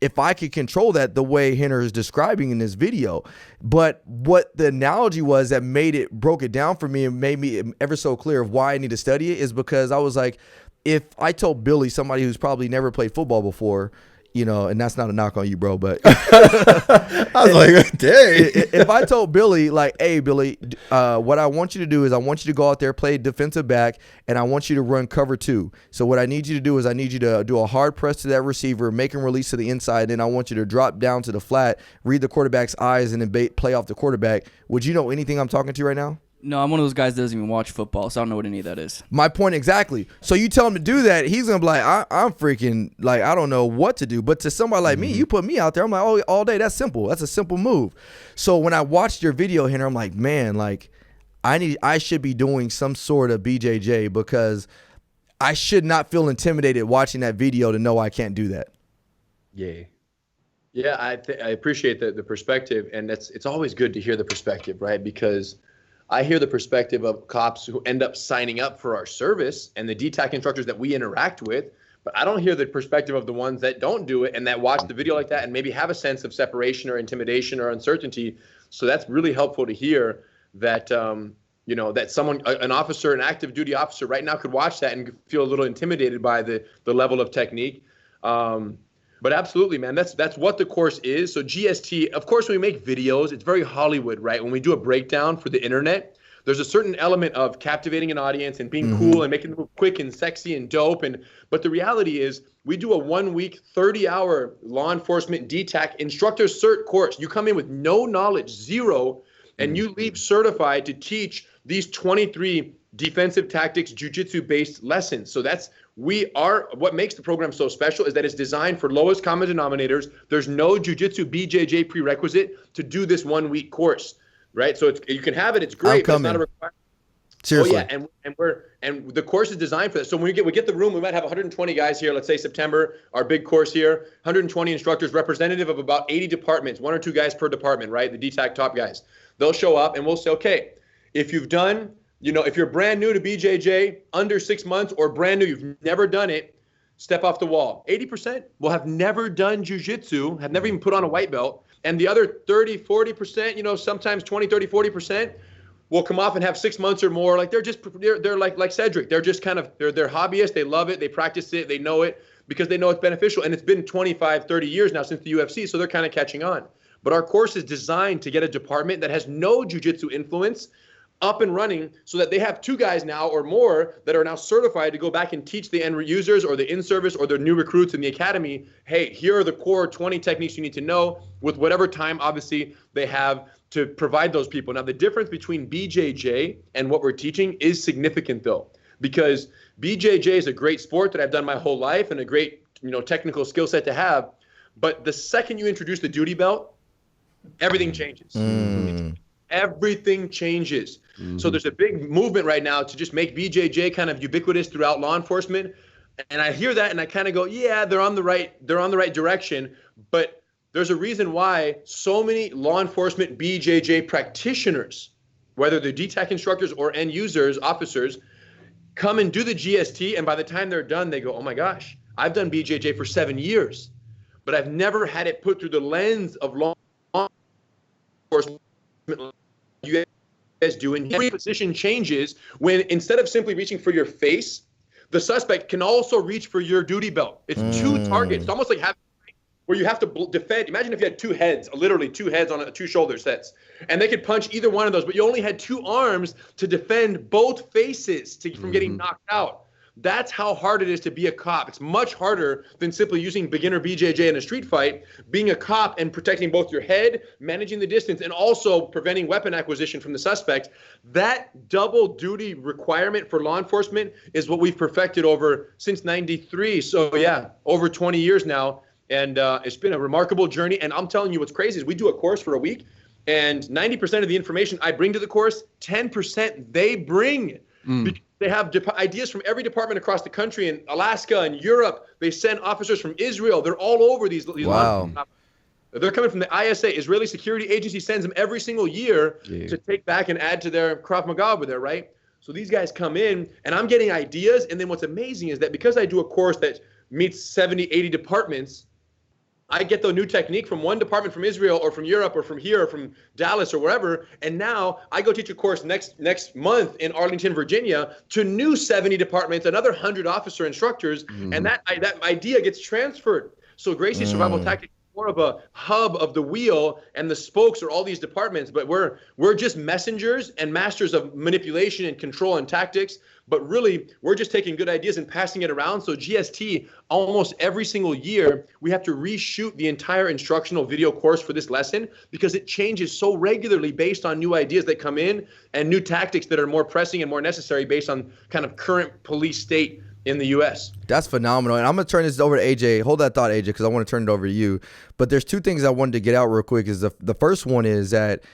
if I could control that the way Henner is describing in this video. But what the analogy was that broke it down for me and made me ever so clear of why I need to study it is because I was like, if I told Billy, somebody who's probably never played football before, and that's not a knock on you, bro, but I was like, dang. If I told Billy, like, hey, Billy, what I want you to do is I want you to go out there, play defensive back, and I want you to run cover 2. So what I need you to do is I need you to do a hard press to that receiver, make him release to the inside, and I want you to drop down to the flat, read the quarterback's eyes, and then play off the quarterback. Would you know anything I'm talking to right now? No, I'm one of those guys that doesn't even watch football, so I don't know what any of that is. My point exactly. So you tell him to do that, he's going to be like, I'm freaking, like, I don't know what to do. But to somebody like me, you put me out there, I'm like, oh, all day, that's simple. That's a simple move. So when I watched your video, Henner, I'm like, man, like, I should be doing some sort of BJJ, because I should not feel intimidated watching that video to know I can't do that. Yeah, I appreciate the perspective, and it's always good to hear the perspective, right? Because I hear the perspective of cops who end up signing up for our service and the DTAC instructors that we interact with, But I don't hear the perspective of the ones that don't do it and that watch the video like that and maybe have a sense of separation or intimidation or uncertainty. So that's really helpful to hear that, that someone, an officer, an active duty officer right now could watch that and feel a little intimidated by the level of technique. But absolutely, man, that's what the course is. So GST, of course, when we make videos, it's very Hollywood, right? When we do a breakdown for the internet, there's a certain element of captivating an audience and being cool and making them quick and sexy and dope. But the reality is we do a 1 week, 30-hour law enforcement DTAC instructor cert course. You come in with no knowledge, zero, and you leave certified to teach these 23 defensive tactics, jiu-jitsu based lessons. So what makes the program so special is that it's designed for lowest common denominators. There's no jiu-jitsu BJJ prerequisite to do this 1 week course. Right, so you can have it. It's great. But it's not a requirement. Seriously. Oh yeah, and the course is designed for that. So when we get the room, we might have 120 guys here. Let's say September, our big course here, 120 instructors, representative of about 80 departments, 1 or 2 guys per department. Right, the DTAC top guys. They'll show up and we'll say, okay, if you've done, if you're brand new to BJJ, under 6 months, or brand new, you've never done it, step off the wall. 80% will have never done jiu-jitsu, have never even put on a white belt. And the other 30, 40%, sometimes 20, 30, 40% will come off and have 6 months or more. Like they're like Cedric. They're just they're hobbyists. They love it. They practice it. They know it because they know it's beneficial. And it's been 25, 30 years now since the UFC. So they're kind of catching on. But our course is designed to get a department that has no jiu-jitsu influence up and running so that they have 2 guys now or more that are now certified to go back and teach the end users or the in-service or the new recruits in the academy, hey, here are the core 20 techniques you need to know with whatever time, obviously, they have to provide those people. Now, the difference between BJJ and what we're teaching is significant, though, because BJJ is a great sport that I've done my whole life and a great, technical skill set to have. But the second you introduce the duty belt, everything changes. Everything changes. So there's a big movement right now to just make BJJ kind of ubiquitous throughout law enforcement. And I hear that and I kind of go, yeah, they're on the right direction. But there's a reason why so many law enforcement BJJ practitioners, whether they're DTAC instructors or end users, officers, come and do the GST. And by the time they're done, they go, oh my gosh, I've done BJJ for 7 years, but I've never had it put through the lens of law enforcement. You guys do, and every position changes when instead of simply reaching for your face, the suspect can also reach for your duty belt. It's 2 targets. It's almost like where you have to defend. Imagine if you had 2 heads, literally 2 heads on 2 shoulder sets, and they could punch either one of those, but you only had 2 arms to defend both faces from getting knocked out. That's how hard it is to be a cop. It's much harder than simply using beginner BJJ in a street fight. Being a cop and protecting both your head, managing the distance, and also preventing weapon acquisition from the suspect. That double duty requirement for law enforcement is what we've perfected since '93. So yeah, over 20 years now. And it's been a remarkable journey. And I'm telling you what's crazy is we do a course for a week, and 90% of the information I bring to the course, 10% they bring. Because they have ideas from every department across the country, in Alaska and Europe. They send officers from Israel. They're all over these wow. They're coming from the ISA, Israeli Security Agency, sends them every single year to take back and add to their Krav Maga over there, right? So these guys come in, and I'm getting ideas. And then what's amazing is that because I do a course that meets 70, 80 departments, I get the new technique from one department from Israel or from Europe or from here or from Dallas or wherever. And now I go teach a course next month in Arlington, Virginia to new 70 departments, another 100 officer instructors. And that idea gets transferred. So Gracie Survival Tactics is more of a hub of the wheel, and the spokes are all these departments. But we're just messengers and masters of manipulation and control and tactics. But really, we're just taking good ideas and passing it around. So GST, almost every single year, we have to reshoot the entire instructional video course for this lesson because it changes so regularly based on new ideas that come in and new tactics that are more pressing and more necessary based on kind of current police state in the U.S. That's phenomenal. And I'm going to turn this over to AJ. Hold that thought, AJ, because I want to turn it over to you. But there's 2 things I wanted to get out real quick. Is the first one is that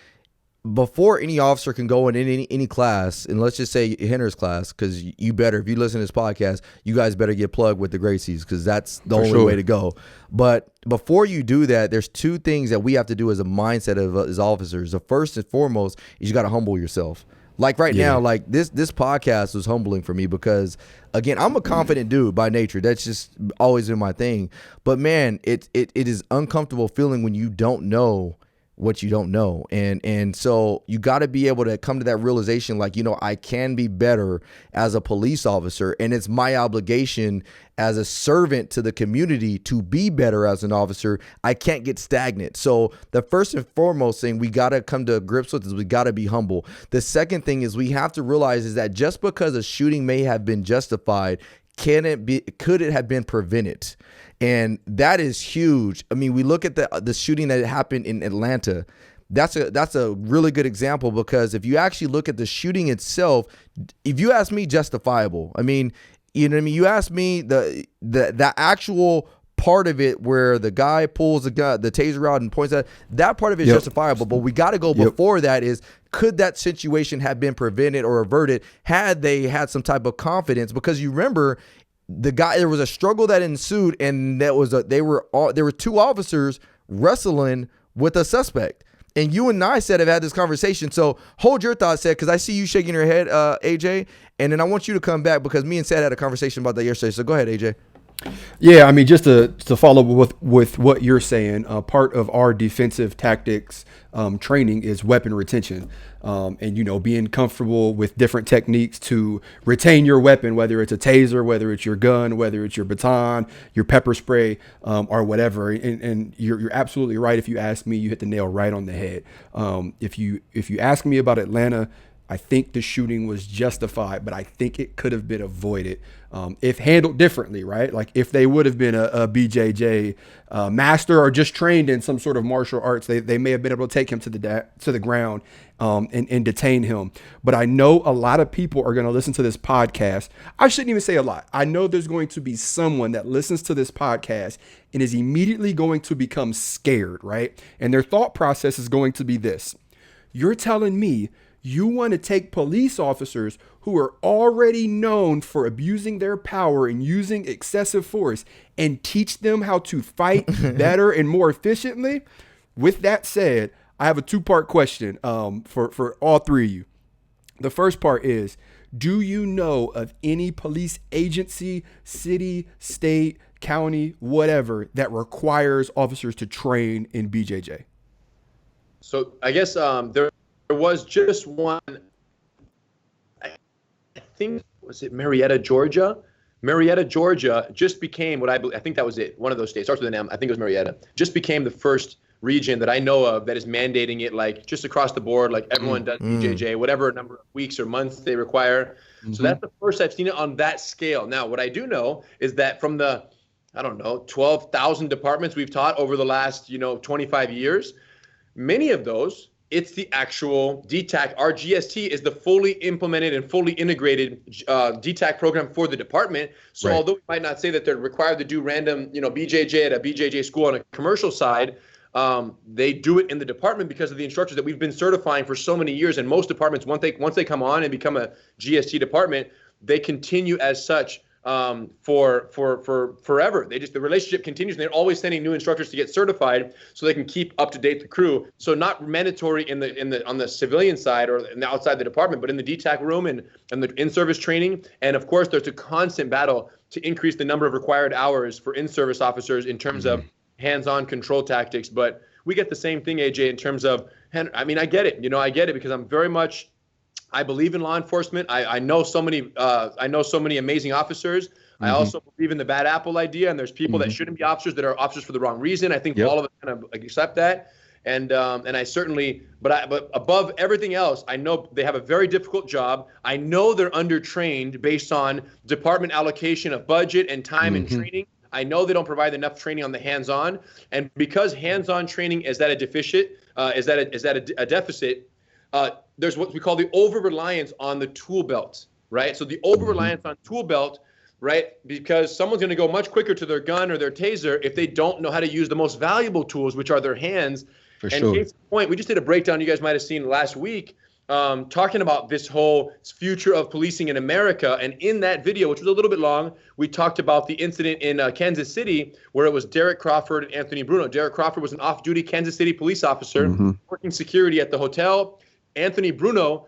before any officer can go in any class, and let's just say Henner's class, because you better, if you listen to this podcast, you guys better get plugged with the Gracies, because that's the only way to go. But before you do that, there's 2 things that we have to do as a mindset of as officers. The first and foremost is you got to humble yourself. Like right Yeah. now, like this podcast was humbling for me because, again, I'm a confident dude by nature. That's just always been my thing. But man, it is uncomfortable feeling when you don't know what you don't know. And so you got to be able to come to that realization, like, I can be better as a police officer, and it's my obligation as a servant to the community to be better as an officer. I can't get stagnant. So the first and foremost thing we got to come to grips with is we got to be humble. The second thing is we have to realize is that just because a shooting may have been justified, could it have been prevented? And that is huge. I mean, we look at the shooting that happened in Atlanta. That's a really good example, because if you actually look at the shooting itself, if you ask me, justifiable. I mean, you know what I mean? You ask me the actual part of it where the guy pulls the taser out and points at, that part of it is justifiable. But we got to go before that is, could that situation have been prevented or averted had they had some type of confidence? Because you remember, there was a struggle that ensued, and there were two officers wrestling with a suspect. And you and I have had this conversation. So hold your thoughts, Seth, because I see you shaking your head, AJ. And then I want you to come back, because me and Seth had a conversation about that yesterday. So go ahead, AJ. Yeah, I mean, just to follow with what you're saying, part of our defensive tactics training is weapon retention, and being comfortable with different techniques to retain your weapon, whether it's a taser, whether it's your gun, whether it's your baton, your pepper spray, or whatever. And you're absolutely right. If you ask me, you hit the nail right on the head. If you ask me about Atlanta, I think the shooting was justified, but I think it could have been avoided if handled differently, right? Like if they would have been a BJJ master or just trained in some sort of martial arts, they may have been able to take him to the ground and detain him. But I know a lot of people are going to listen to this podcast. I shouldn't even say a lot. I know there's going to be someone that listens to this podcast and is immediately going to become scared, right? And their thought process is going to be this: you're telling me you want to take police officers who are already known for abusing their power and using excessive force and teach them how to fight better and more efficiently? With that said, I have a two-part question for all three of you. The first part is, do you know of any police agency, city, state, county, whatever, that requires officers to train in BJJ? So I guess there was just one. I think, was it Marietta, Georgia? Marietta, Georgia just became what I think that was it. One of those states starts with an M. I think it was Marietta. Just became the first region that I know of that is mandating it, like just across the board, like everyone does BJJ, whatever number of weeks or months they require. So that's the first I've seen it on that scale. Now, what I do know is that from the, 12,000 departments we've taught over the last, 25 years, many of those, it's the actual DTAC. Our GST is the fully implemented and fully integrated DTAC program for the department. So although we might not say that they're required to do random, BJJ at a BJJ school on a commercial side, they do it in the department because of the instructors that we've been certifying for so many years. And most departments, once they come on and become a GST department, they continue as such for forever. The relationship continues, and they're always sending new instructors to get certified so they can keep up to date the crew. So not mandatory on the civilian side or outside the department, but in the DTAC room and the in-service training. And of course, there's a constant battle to increase the number of required hours for in-service officers in terms of hands-on control tactics. But we get the same thing, AJ, in terms of, I mean, I get it. I get it because I'm very much, I believe in law enforcement. I know so many amazing officers. I also believe in the bad apple idea, and there's people that shouldn't be officers that are officers for the wrong reason. I think all of us kind of accept that. And I certainly, but above everything else, I know they have a very difficult job. I know they're undertrained based on department allocation of budget and time and training. I know they don't provide enough training on the hands-on, and because hands-on training is that a deficit? Is that a deficit? There's what we call the over-reliance on the tool belt, right? So the over-reliance on tool belt, right? Because someone's going to go much quicker to their gun or their taser if they don't know how to use the most valuable tools, which are their hands. For sure. Case in point, we just did a breakdown you guys might have seen last week, talking about this whole future of policing in America. And in that video, which was a little bit long, we talked about the incident in Kansas City where it was Derek Crawford and Anthony Bruno. Derek Crawford was an off-duty Kansas City police officer working security at the hotel. Anthony Bruno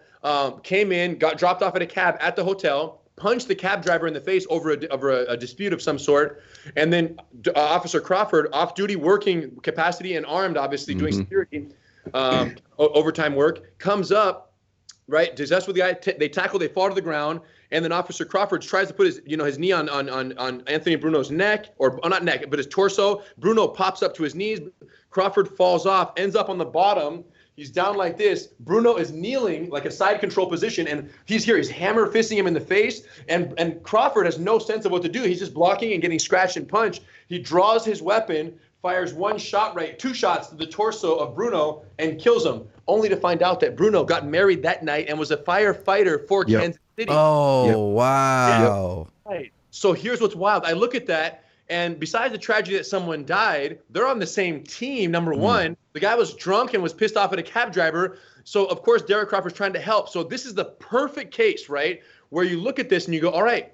came in, got dropped off at a cab at the hotel, punched the cab driver in the face over a dispute of some sort. And then Officer Crawford, off-duty working capacity and armed, obviously doing security, overtime work, comes up, right, discuss with the guy, they tackle, they fall to the ground, and then Officer Crawford tries to put his knee on Anthony Bruno's neck, or not neck, but his torso. Bruno pops up to his knees. Crawford falls off, ends up on the bottom. He's down like this. Bruno is kneeling like a side control position, and he's here. He's hammer fisting him in the face, and Crawford has no sense of what to do. He's just blocking and getting scratched and punched. He draws his weapon, fires two shots to the torso of Bruno, and kills him, only to find out that Bruno got married that night and was a firefighter for Kansas City. Oh, wow. Right. So here's what's wild. I look at that, and besides the tragedy that someone died, they're on the same team, number one. The guy was drunk and was pissed off at a cab driver. So, of course, Derek Crawford's trying to help. So this is the perfect case, right, where you look at this and you go, all right,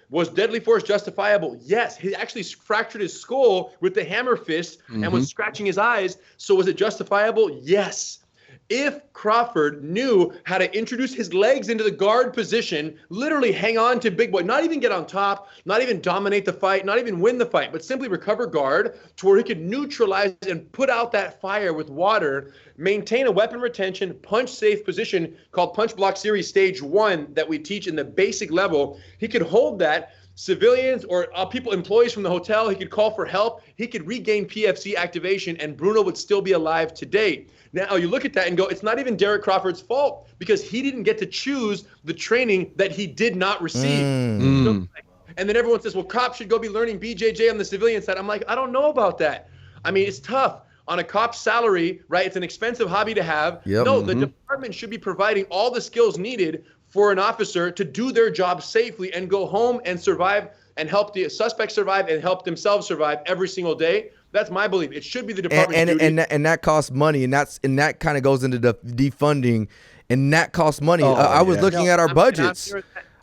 was deadly force justifiable? Yes. He actually fractured his skull with the hammer fist and was scratching his eyes. So was it justifiable? Yes. If Crawford knew how to introduce his legs into the guard position, literally hang on to Big Boy, not even get on top, not even dominate the fight, not even win the fight, but simply recover guard to where he could neutralize and put out that fire with water, maintain a weapon retention, punch safe position called Punch Block Series Stage 1 that we teach in the basic level. He could hold that. Civilians or employees from the hotel, he could call for help. He could regain PFC activation, and Bruno would still be alive today. Now, you look at that and go, it's not even Derek Crawford's fault because he didn't get to choose the training that he did not receive. And then everyone says, well, cops should go be learning BJJ on the civilian side. I'm like, I don't know about that. I mean, it's tough. On a cop's salary, right? It's an expensive hobby to have. No, the department should be providing all the skills needed for an officer to do their job safely and go home and survive and help the suspect survive and help themselves survive every single day. That's my belief. It should be the department's duty. And that costs money, and that kind of goes into the defunding, and that costs money. I was looking at our budgets.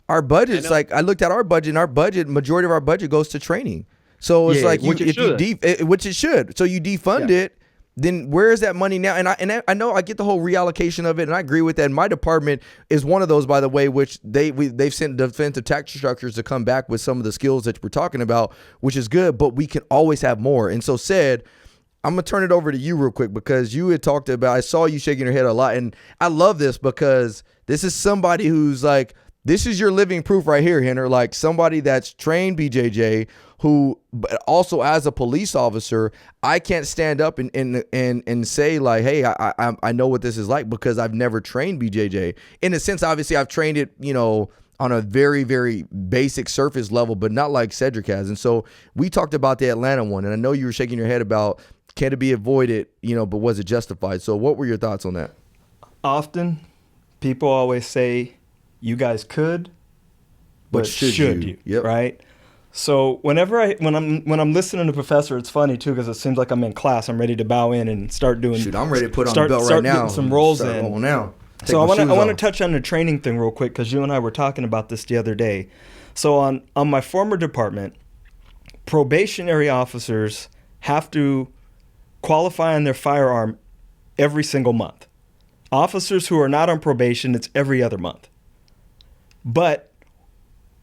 Our budgets, like I looked at our budget, and our budget, majority of our budget goes to training. So it's like which it should. So you defund it. Then where is that money now? And I know I get the whole reallocation of it, and I agree with that. And my department is one of those, by the way, which they've sent defensive tactical instructors to come back with some of the skills that we're talking about, which is good. But we can always have more. And so, I'm gonna turn it over to you real quick because you had talked about. I saw you shaking your head a lot, and I love this because this is somebody who's like, this is your living proof right here, Henner. Like somebody that's trained BJJ, who, but also as a police officer, I can't stand up and say like, hey, I know what this is like because I've never trained BJJ. In a sense, obviously, I've trained it, on a very, very basic surface level, but not like Cedric has. And so we talked about the Atlanta one, and I know you were shaking your head about can it be avoided, but was it justified? So what were your thoughts on that? Often, people always say, you guys could, but should you? Yep. Right? So when I'm listening to Professor, it's funny too because it seems like I'm in class. I'm ready to bow in and start doing. Shoot, I'm ready to put on the belt right now. Getting some rolls in. Now. So I want to touch on the training thing real quick because you and I were talking about this the other day. So on my former department, probationary officers have to qualify on their firearm every single month. Officers who are not on probation, it's every other month. But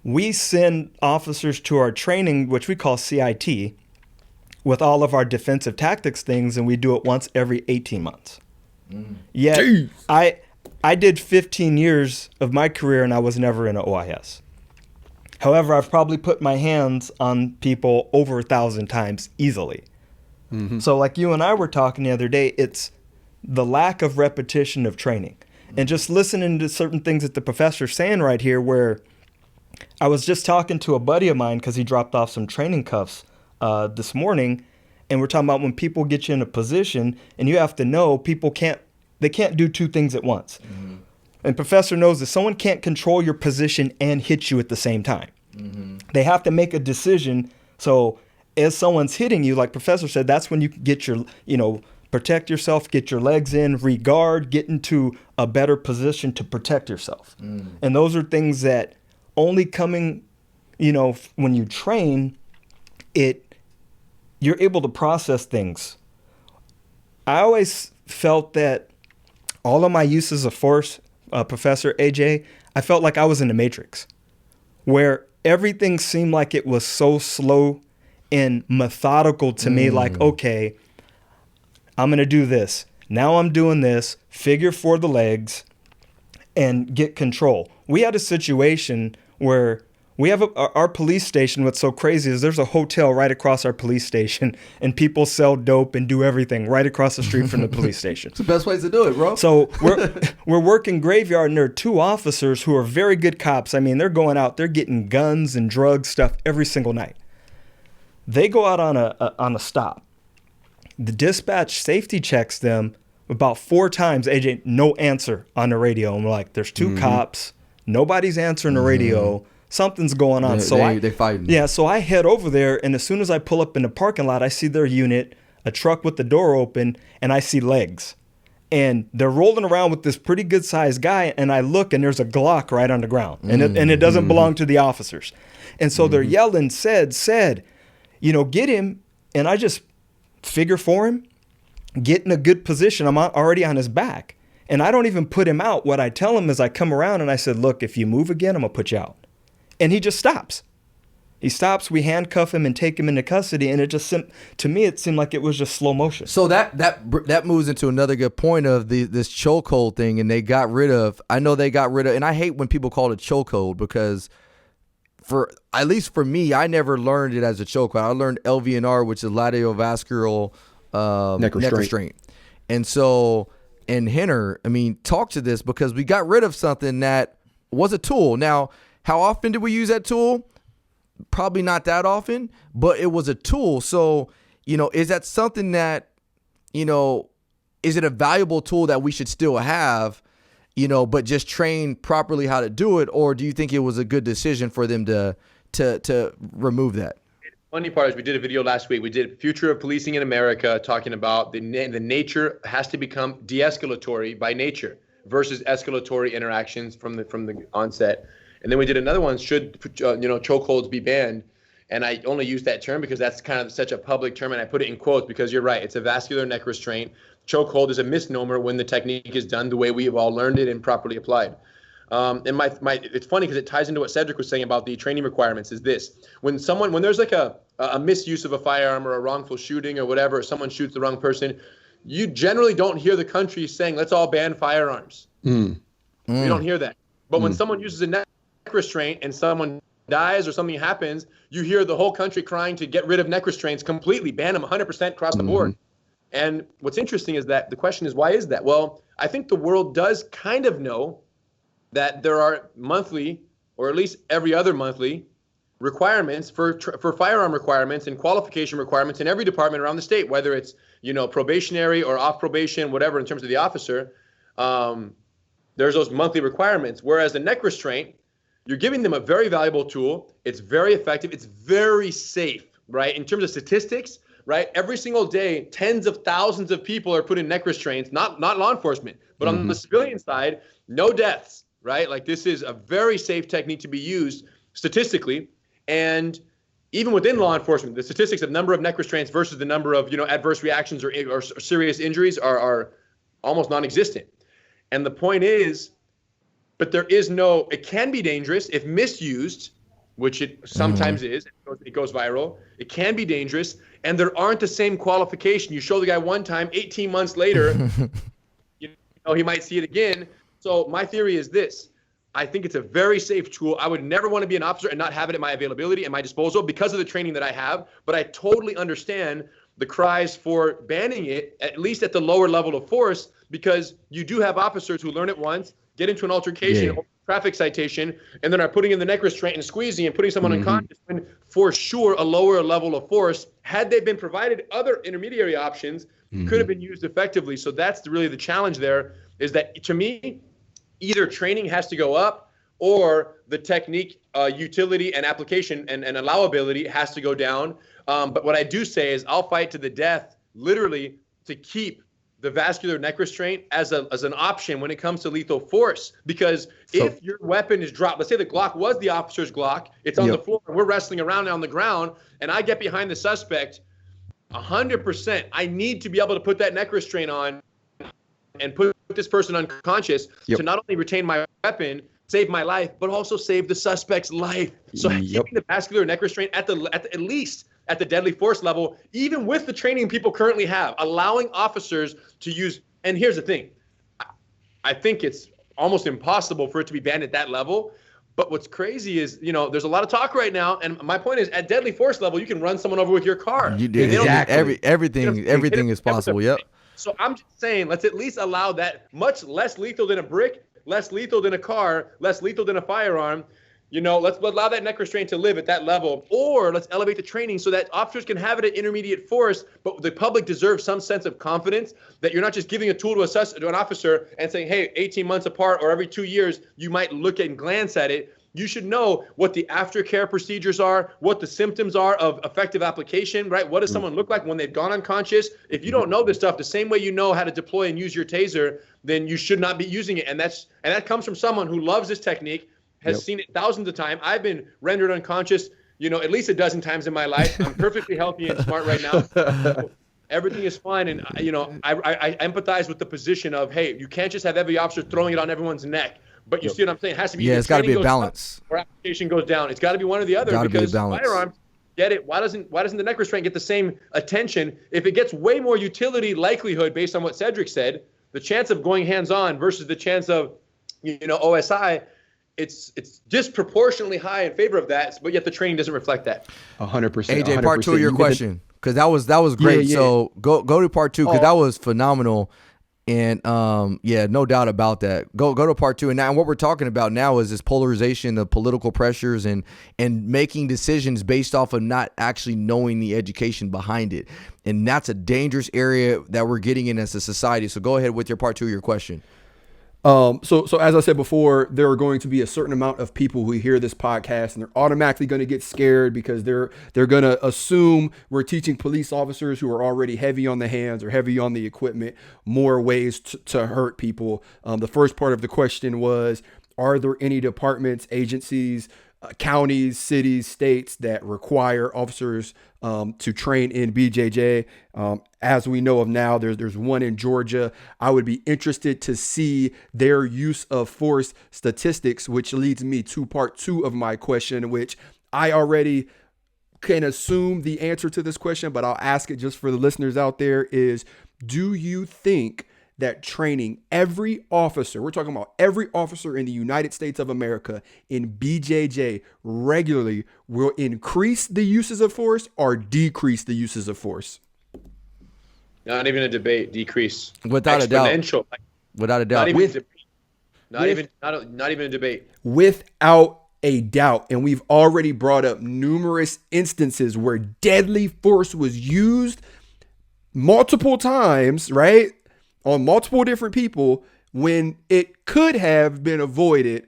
we send officers to our training, which we call CIT, with all of our defensive tactics things, and we do it once every 18 months. Yet, I did 15 years of my career, and I was never in an OIS. However, I've probably put my hands on people over 1,000 times easily. So like you and I were talking the other day, it's the lack of repetition of training. And just listening to certain things that the professor's saying right here, where I was just talking to a buddy of mine because he dropped off some training cuffs this morning, and we're talking about when people get you in a position, and you have to know people can't do two things at once. And Professor knows that someone can't control your position and hit you at the same time. They have to make a decision. So as someone's hitting you, like Professor said, that's when you can get your, protect yourself, get your legs in, regard, get into a better position to protect yourself. And those are things that only coming, when you train, you're able to process things. I always felt that all of my uses of force, Professor AJ, I felt like I was in the Matrix, where everything seemed like it was so slow and methodical to me. Like, okay, I'm going to do this. Now I'm doing this, figure for the legs, and get control. We had a situation where we have our police station. What's so crazy is there's a hotel right across our police station, and people sell dope and do everything right across the street from the police station. It's the best place to do it, bro. So we're working graveyard, and there are 2 officers who are very good cops. I mean, they're going out, they're getting guns and drug stuff every single night. They go out on a stop. The dispatch safety checks them about 4 times. AJ, no answer on the radio. And we're like, there's 2 cops. Nobody's answering the radio. Something's going on. They fighting. Yeah, so I head over there, and as soon as I pull up in the parking lot, I see their unit, a truck with the door open, and I see legs. And they're rolling around with this pretty good-sized guy, and I look, and there's a Glock right on the ground. And it doesn't belong to the officers. And so they're yelling, said, you know, get him. And I just figure for him, get in a good position. I'm already on his back. And I don't even put him out. What I tell him is I come around, and I said, look, if you move again, I'm going to put you out. And he just stops. He stops. We handcuff him and take him into custody. And it just to me, it seemed like it was just slow motion. So that moves into another good point of this chokehold thing. And they got rid of. And I hate when people call it chokehold, because at least for me, I never learned it as a chokehold. I learned LVNR, which is laterovascular neck restraint. And so, and Henner, I mean, talk to this, because we got rid of something that was a tool. Now, how often did we use that tool? Probably not that often, but it was a tool. So, you know, is that something that, you know, is it a valuable tool that we should still have, you know, but just train properly how to do it? Or do you think it was a good decision for them to remove that? Funny part is we did a video last week. We did Future of Policing in America, talking about the nature has to become de-escalatory by nature versus escalatory interactions from the onset. And then we did another one, should chokeholds be banned? And I only use that term because that's kind of such a public term, and I put it in quotes because you're right. It's a vascular neck restraint. Chokehold is a misnomer when the technique is done the way we have all learned it and properly applied. And it's funny because it ties into what Cedric was saying about the training requirements. Is this when there's like a misuse of a firearm or a wrongful shooting or whatever, or someone shoots the wrong person, you generally don't hear the country saying, let's all ban firearms. You don't hear that. But when someone uses a neck restraint and someone dies or something happens, you hear the whole country crying to get rid of neck restraints completely, ban them 100% across the board. And what's interesting is that the question is, why is that? Well, I think the world does kind of know that there are monthly, or at least every other monthly, requirements for firearm requirements and qualification requirements in every department around the state, whether it's, you know, probationary or off probation, whatever, in terms of the officer. There's those monthly requirements. Whereas the neck restraint, you're giving them a very valuable tool. It's very effective. It's very safe, right? In terms of statistics, right? Every single day, tens of thousands of people are put in neck restraints, not law enforcement, but on the civilian side, no deaths, right? Like, this is a very safe technique to be used statistically. And even within law enforcement, the statistics of number of neck restraints versus the number of, you know, adverse reactions or serious injuries are almost non-existent. And the point is, but it can be dangerous if misused, which it sometimes is. It goes viral. It can be dangerous. And there aren't the same qualification. You show the guy one time, 18 months later, you know, he might see it again. So my theory is this. I think it's a very safe tool. I would never want to be an officer and not have it at my availability, at my disposal, because of the training that I have. But I totally understand the cries for banning it, at least at the lower level of force, because you do have officers who learn it once, get into an altercation, or traffic citation, and then are putting in the neck restraint and squeezing and putting someone unconscious. And for sure, a lower level of force, had they been provided other intermediary options, could have been used effectively. So that's really the challenge there, is that, to me, either training has to go up or the technique utility and application and allowability has to go down. But what I do say is I'll fight to the death, literally, to keep the vascular neck restraint as an option when it comes to lethal force. Because if your weapon is dropped, let's say the Glock was the officer's Glock, it's on the floor, and we're wrestling around on the ground, and I get behind the suspect, 100%, I need to be able to put that neck restraint on and put this person unconscious to not only retain my weapon, save my life, but also save the suspect's life. So keeping the vascular neck restraint at least at the deadly force level, even with the training people currently have, allowing officers to use. And here's the thing, I think it's almost impossible for it to be banned at that level. But what's crazy is, there's a lot of talk right now, and my point is, at deadly force level, you can run someone over with your car. You did everything is possible. Yep. So I'm just saying, let's at least allow that. Much less lethal than a brick, less lethal than a car, less lethal than a firearm. Let's allow that neck restraint to live at that level, or let's elevate the training so that officers can have it at intermediate force, but the public deserves some sense of confidence that you're not just giving a tool to an officer and saying, hey, 18 months apart or every 2 years, you might look and glance at it. You should know what the aftercare procedures are, what the symptoms are of effective application, right? What does someone look like when they've gone unconscious? If you don't know this stuff, the same way you know how to deploy and use your taser, then you should not be using it. And that comes from someone who loves this technique, has seen it thousands of times. I've been rendered unconscious, at least a dozen times in my life. I'm perfectly healthy and smart right now. So everything is fine. And, I empathize with the position of, hey, you can't just have every officer throwing it on everyone's neck. But you see what I'm saying? It has to be. Yeah, it's got to be a balance. Or application goes down. It's got to be one or the other, because firearms, get it. Why doesn't the neck restraint get the same attention? If it gets way more utility likelihood based on what Cedric said, the chance of going hands-on versus the chance of, OSI, it's disproportionately high in favor of that, but yet the training doesn't reflect that. 100%. AJ, part 2 of your question, because that was great. Yeah. So go to part 2, because that was phenomenal. And no doubt about that. Go to part 2. And now what we're talking about now is this polarization of political pressures and making decisions based off of not actually knowing the education behind it. And that's a dangerous area that we're getting in as a society. So go ahead with your part 2 of your question. So as I said before, there are going to be a certain amount of people who hear this podcast and they're automatically going to get scared because they're going to assume we're teaching police officers who are already heavy on the hands or heavy on the equipment more ways to hurt people. The first part of the question was, are there any departments, agencies, counties, cities, states that require officers to train in BJJ? As we know of now, there's one in Georgia. I would be interested to see their use of force statistics, which leads me to part 2 of my question, which I already can assume the answer to this question, but I'll ask it just for the listeners out there is, do you think that training every officer, we're talking about every officer in the United States of America in BJJ regularly, will increase the uses of force or decrease the uses of force? Not even a debate. Decrease. Without a doubt. Exponential. Without a doubt. Not even a debate. Without a doubt. And we've already brought up numerous instances where deadly force was used multiple times, right? On multiple different people when it could have been avoided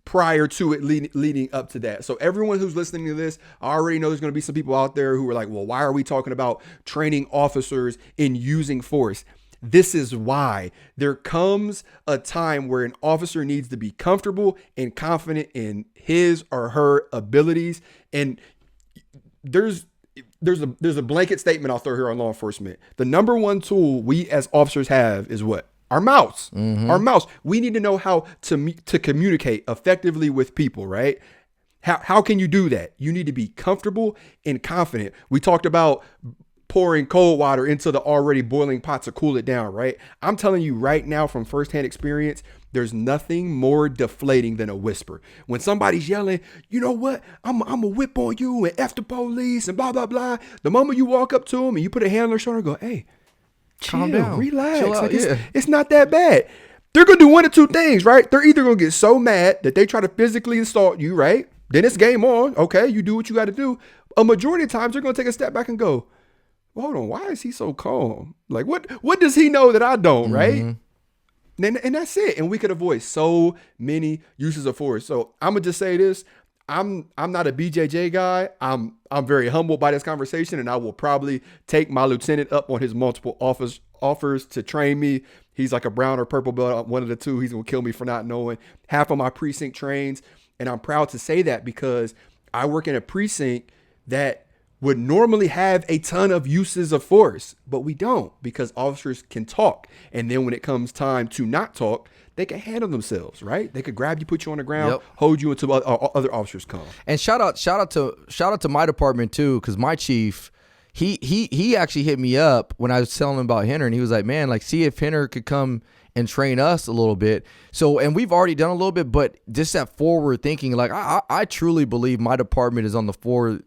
prior to it leading up to that. So everyone who's listening to this, I already know there's going to be some people out there who are like, well, why are we talking about training officers in using force? This is why. There comes a time where an officer needs to be comfortable and confident in his or her abilities. And there's a blanket statement I'll throw here on law enforcement. The number one tool we as officers have is what? Our mouths. Mm-hmm. Our mouths. We need to know how to communicate effectively with people, right? How can you do that? You need to be comfortable and confident. We talked about pouring cold water into the already boiling pot to cool it down, right? I'm telling you right now from firsthand experience, there's nothing more deflating than a whisper. When somebody's yelling, you know what? I'm a whip on you and F the police and blah, blah, blah. The moment you walk up to them and you put a hand on their shoulder and go, hey, calm down, relax. Chill out, it's not that bad. They're going to do one of two things, right? They're either going to get so mad that they try to physically assault you, right? Then it's game on. Okay, you do what you got to do. A majority of times they're going to take a step back and go, well, hold on, why is he so calm? Like, what does he know that I don't, right? And that's it. And we could avoid so many uses of force. So I'm gonna just say this. I'm not a BJJ guy. I'm very humbled by this conversation, and I will probably take my lieutenant up on his multiple offers to train me. He's like a brown or purple belt, one of the two. He's gonna kill me for not knowing. Half of my precinct trains, and I'm proud to say that because I work in a precinct that would normally have a ton of uses of force, but we don't, because officers can talk. And then when it comes time to not talk, they can handle themselves, right? They could grab you, put you on the ground, Yep. hold you until other officers come. And shout out to my department too, because my chief, he actually hit me up when I was telling him about Henner, and he was like, man, like, see if Henner could come and train us a little bit. So, and we've already done a little bit, but just that forward thinking, like I truly believe my department is on the forward,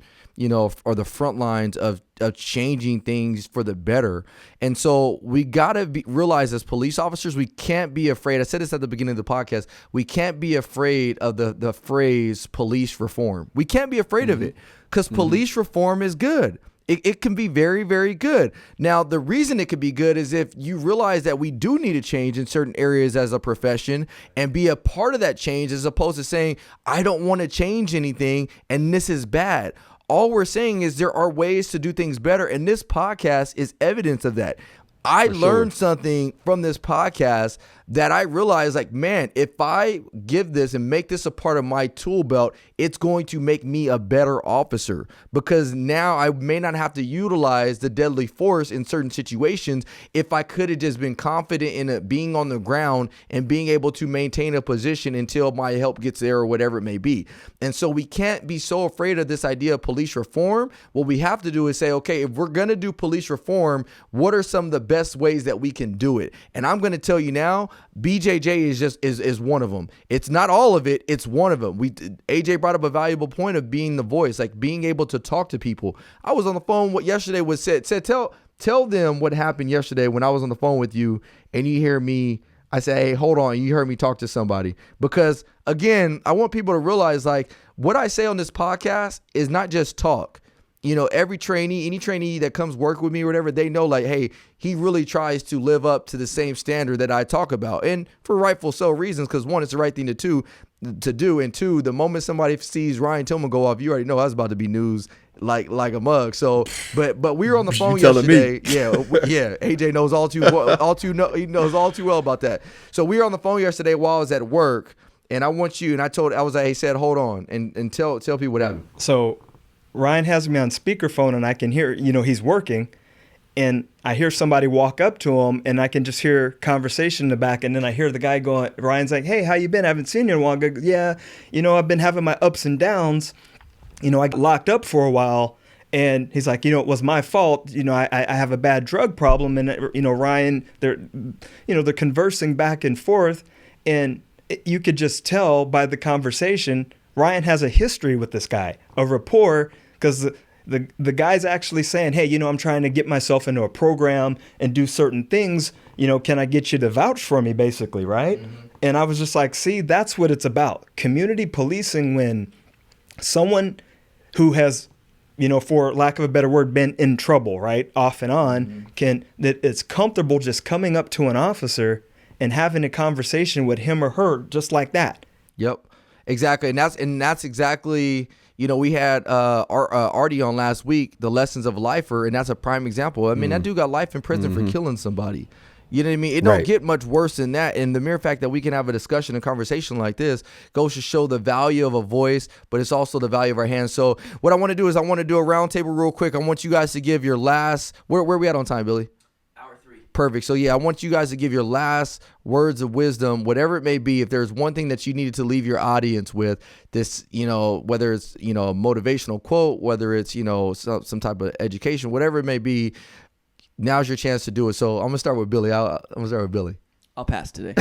or the front lines of changing things for the better. And so we got to realize as police officers, we can't be afraid. I said this at the beginning of the podcast. We can't be afraid of the phrase police reform. We can't be afraid of it, because police reform is good. It can be very, very good. Now, the reason it could be good is if you realize that we do need to change in certain areas as a profession and be a part of that change, as opposed to saying, I don't want to change anything and this is bad. All we're saying is there are ways to do things better, and this podcast is evidence of that. I learned something from this podcast that I realized, like, man, if I give this and make this a part of my tool belt, it's going to make me a better officer, because now I may not have to utilize the deadly force in certain situations if I could have just been confident in it being on the ground and being able to maintain a position until my help gets there or whatever it may be. And so we can't be so afraid of this idea of police reform. What we have to do is say, okay, if we're going to do police reform, what are some of the best ways that we can do it? And I'm going to tell you now, BJJ is one of them. It's not all of it. It's one of them. AJ brought up a valuable point of being the voice, like being able to talk to people. I was on the phone yesterday with said tell them what happened yesterday when I was on the phone with you and you hear me. I say, hey, hold on. You heard me talk to somebody, because again, I want people to realize, like, what I say on this podcast is not just talk. Every trainee, any trainee that comes work with me or whatever, they know, like, hey, he really tries to live up to the same standard that I talk about. And for rightful so reasons, because one, it's the right thing to do. And two, the moment somebody sees Ryan Tillman go off, you already know that's about to be news like a mug. So, but we were on the phone yesterday. Yeah. AJ knows all too well. He knows all too well about that. So we were on the phone yesterday while I was at work, and I was like, he said, hold on and tell people what happened. So Ryan has me on speakerphone, and I can hear, he's working, and I hear somebody walk up to him, and I can just hear conversation in the back, and then I hear the guy going, Ryan's like, hey, how you been? I haven't seen you in a while. I go, yeah, I've been having my ups and downs. I got locked up for a while, and he's like, it was my fault. I have a bad drug problem, and Ryan, they're conversing back and forth, and you could just tell by the conversation, Ryan has a history with this guy, a rapport, because the guy's actually saying, hey, I'm trying to get myself into a program and do certain things. Can I get you to vouch for me, basically, right? Mm-hmm. And I was just like, see, that's what it's about. Community policing, when someone who has, for lack of a better word, been in trouble, right, off and on, that it's comfortable just coming up to an officer and having a conversation with him or her just like that. Yep. Exactly. And that's exactly, we had Artie on last week, the Lessons of Lifer, and that's a prime example. I mean, that dude got life in prison for killing somebody. You know what I mean? It don't get much worse than that. And the mere fact that we can have a discussion and conversation like this goes to show the value of a voice, but it's also the value of our hands. So what I want to do is I want to do a roundtable real quick. I want you guys to give your last, where are we at on time, Billy? Perfect. So, I want you guys to give your last words of wisdom, whatever it may be. If there's one thing that you needed to leave your audience with, this, whether it's, a motivational quote, whether it's, some type of education, whatever it may be, now's your chance to do it. So I'm going to start with Billy. I'll pass today.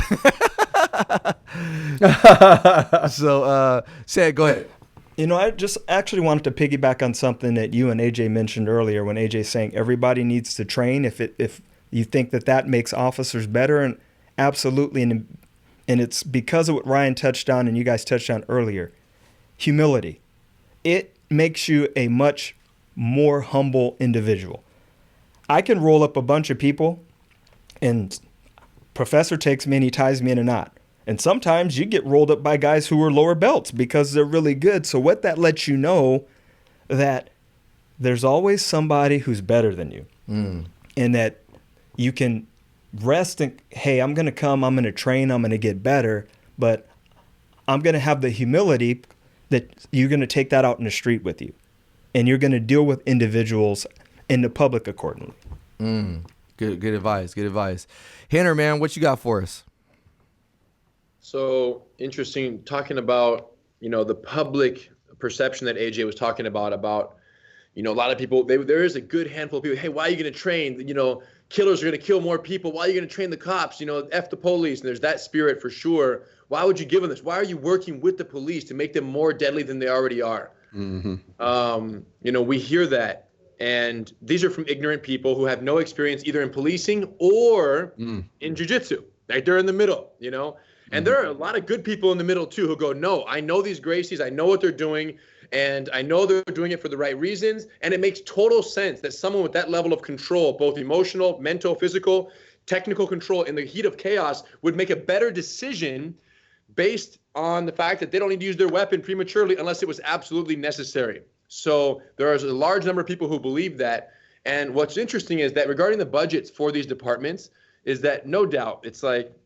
So, Sad, go ahead. I just actually wanted to piggyback on something that you and AJ mentioned earlier, when AJ saying everybody needs to train. If you think that makes officers better, and absolutely, and it's because of what Ryan touched on and you guys touched on earlier, humility. It makes you a much more humble individual. I can roll up a bunch of people, and professor takes me and he ties me in a knot. And sometimes you get rolled up by guys who are lower belts because they're really good. So what that lets you know, that there's always somebody who's better than you, and that you can rest and, hey, I'm going to come, I'm going to train, I'm going to get better, but I'm going to have the humility that you're going to take that out in the street with you. and you're going to deal with individuals in the public accordingly. Good advice. Good advice. Henner, man, what you got for us? So interesting, talking about, the public perception that AJ was talking about, a lot of people, there is a good handful of people, hey, why are you going to train? Killers are going to kill more people. Why are you going to train the cops? F the police. And there's that spirit for sure. Why would you give them this? Why are you working with the police to make them more deadly than they already are? We hear that. And these are from ignorant people who have no experience either in policing or in jiu-jitsu. Like they're in the middle, And there are a lot of good people in the middle too who go, no, I know these Gracies, I know what they're doing, and I know they're doing it for the right reasons. And it makes total sense that someone with that level of control, both emotional, mental, physical, technical control in the heat of chaos would make a better decision based on the fact that they don't need to use their weapon prematurely unless it was absolutely necessary. So there is a large number of people who believe that. And what's interesting is that regarding the budgets for these departments is that no doubt it's like,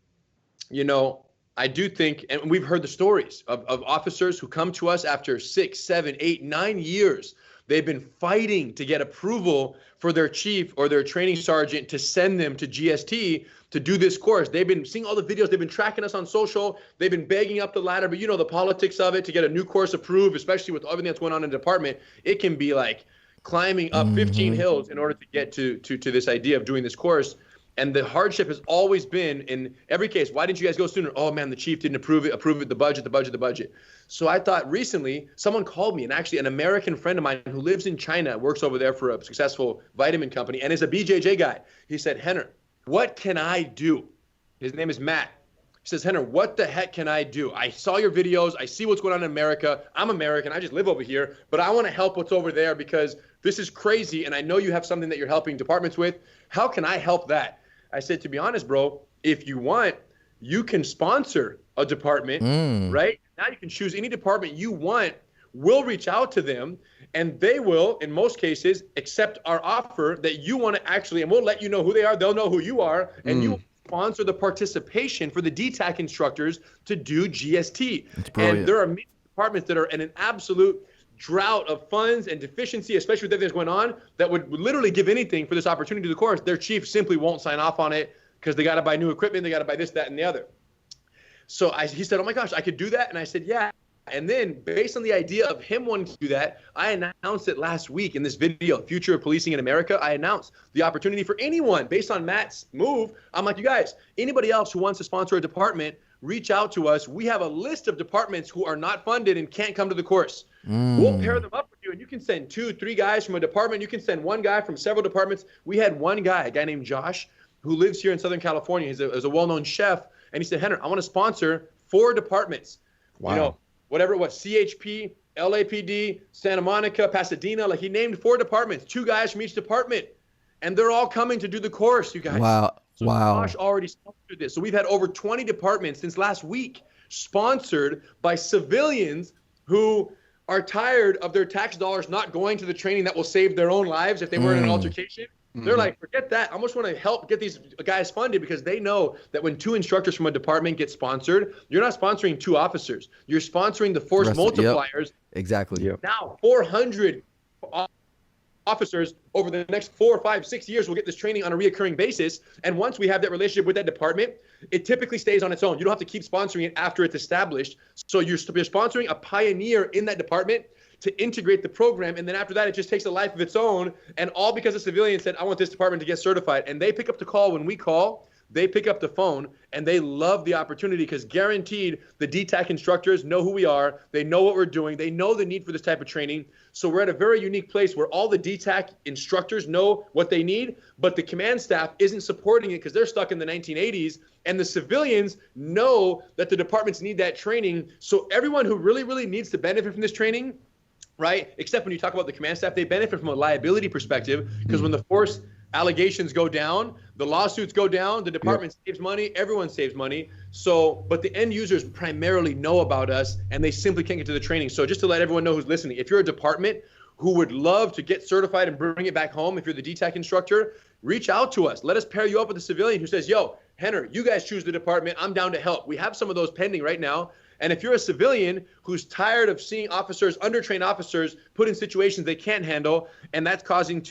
I do think, and we've heard the stories of officers who come to us after 6, 7, 8, 9 years. They've been fighting to get approval for their chief or their training sergeant to send them to GST to do this course. They've been seeing all the videos. They've been tracking us on social. They've been begging up the ladder. But the politics of it, to get a new course approved, especially with everything that's going on in the department, it can be like climbing up 15 hills in order to get to this idea of doing this course. And the hardship has always been, in every case, why didn't you guys go sooner? Oh, man, the chief didn't approve it, the budget. So I thought recently someone called me, and actually an American friend of mine who lives in China, works over there for a successful vitamin company, and is a BJJ guy. He said, Henner, what can I do? His name is Matt. He says, Henner, what the heck can I do? I saw your videos. I see what's going on in America. I'm American. I just live over here, but I want to help what's over there because this is crazy, and I know you have something that you're helping departments with. How can I help that? I said, to be honest, bro, if you want, you can sponsor a department, right? Now you can choose any department you want. We'll reach out to them, and they will, in most cases, accept our offer that you want to actually, and we'll let you know who they are. They'll know who you are, and you sponsor the participation for the DTAC instructors to do GST. And there are many departments that are in an absolute drought of funds and deficiency, especially with everything that's going on, that would literally give anything for this opportunity to the course. Their chief simply won't sign off on it because they got to buy new equipment, they got to buy this, that, and the other. So he said, oh my gosh, I could do that? And I said, yeah. And then based on the idea of him wanting to do that, I announced it last week in this video, Future of Policing in America. I announced the opportunity for anyone based on Matt's move. I'm like, you guys, anybody else who wants to sponsor a department, reach out to us. We have a list of departments who are not funded and can't come to the course. We'll pair them up with you, and you can send 2, 3 guys from a department. You can send one guy from several departments. We had one guy, a guy named Josh, who lives here in Southern California. He's a well-known chef, and he said, Henner, I want to sponsor 4 departments. Wow. Whatever it was, CHP, LAPD, Santa Monica, Pasadena. Like, he named 4 departments, 2 guys from each department, and they're all coming to do the course, you guys. Wow. So Josh already sponsored this. So we've had over 20 departments since last week sponsored by civilians who are tired of their tax dollars not going to the training that will save their own lives if they were in an altercation. They're like, forget that. I almost want to help get these guys funded because they know that when 2 instructors from a department get sponsored, you're not sponsoring 2 officers. You're sponsoring the force multipliers. Exactly. Yep. Now 400 officers over the next 4, 5, 6 years will get this training on a reoccurring basis. And once we have that relationship with that department, it typically stays on its own. You don't have to keep sponsoring it after it's established. So you're sponsoring a pioneer in that department to integrate the program. And then after that, it just takes a life of its own. And all because a civilian said, I want this department to get certified. And they pick up the call when we call. They pick up the phone, and they love the opportunity because guaranteed the DTAC instructors know who we are. They know what we're doing. They know the need for this type of training. So we're at a very unique place where all the DTAC instructors know what they need, but the command staff isn't supporting it because they're stuck in the 1980s, and the civilians know that the departments need that training. So everyone who really, really needs to benefit from this training, right, except when you talk about the command staff, they benefit from a liability perspective because when the force allegations go down, the lawsuits go down, the department saves money, everyone saves money. So, but the end users primarily know about us and they simply can't get to the training. So just to let everyone know who's listening, if you're a department who would love to get certified and bring it back home, if you're the DTAC instructor, reach out to us. Let us pair you up with a civilian who says, yo, Henner, you guys choose the department. I'm down to help. We have some of those pending right now. And if you're a civilian who's tired of seeing officers, undertrained officers, put in situations they can't handle, and that's causing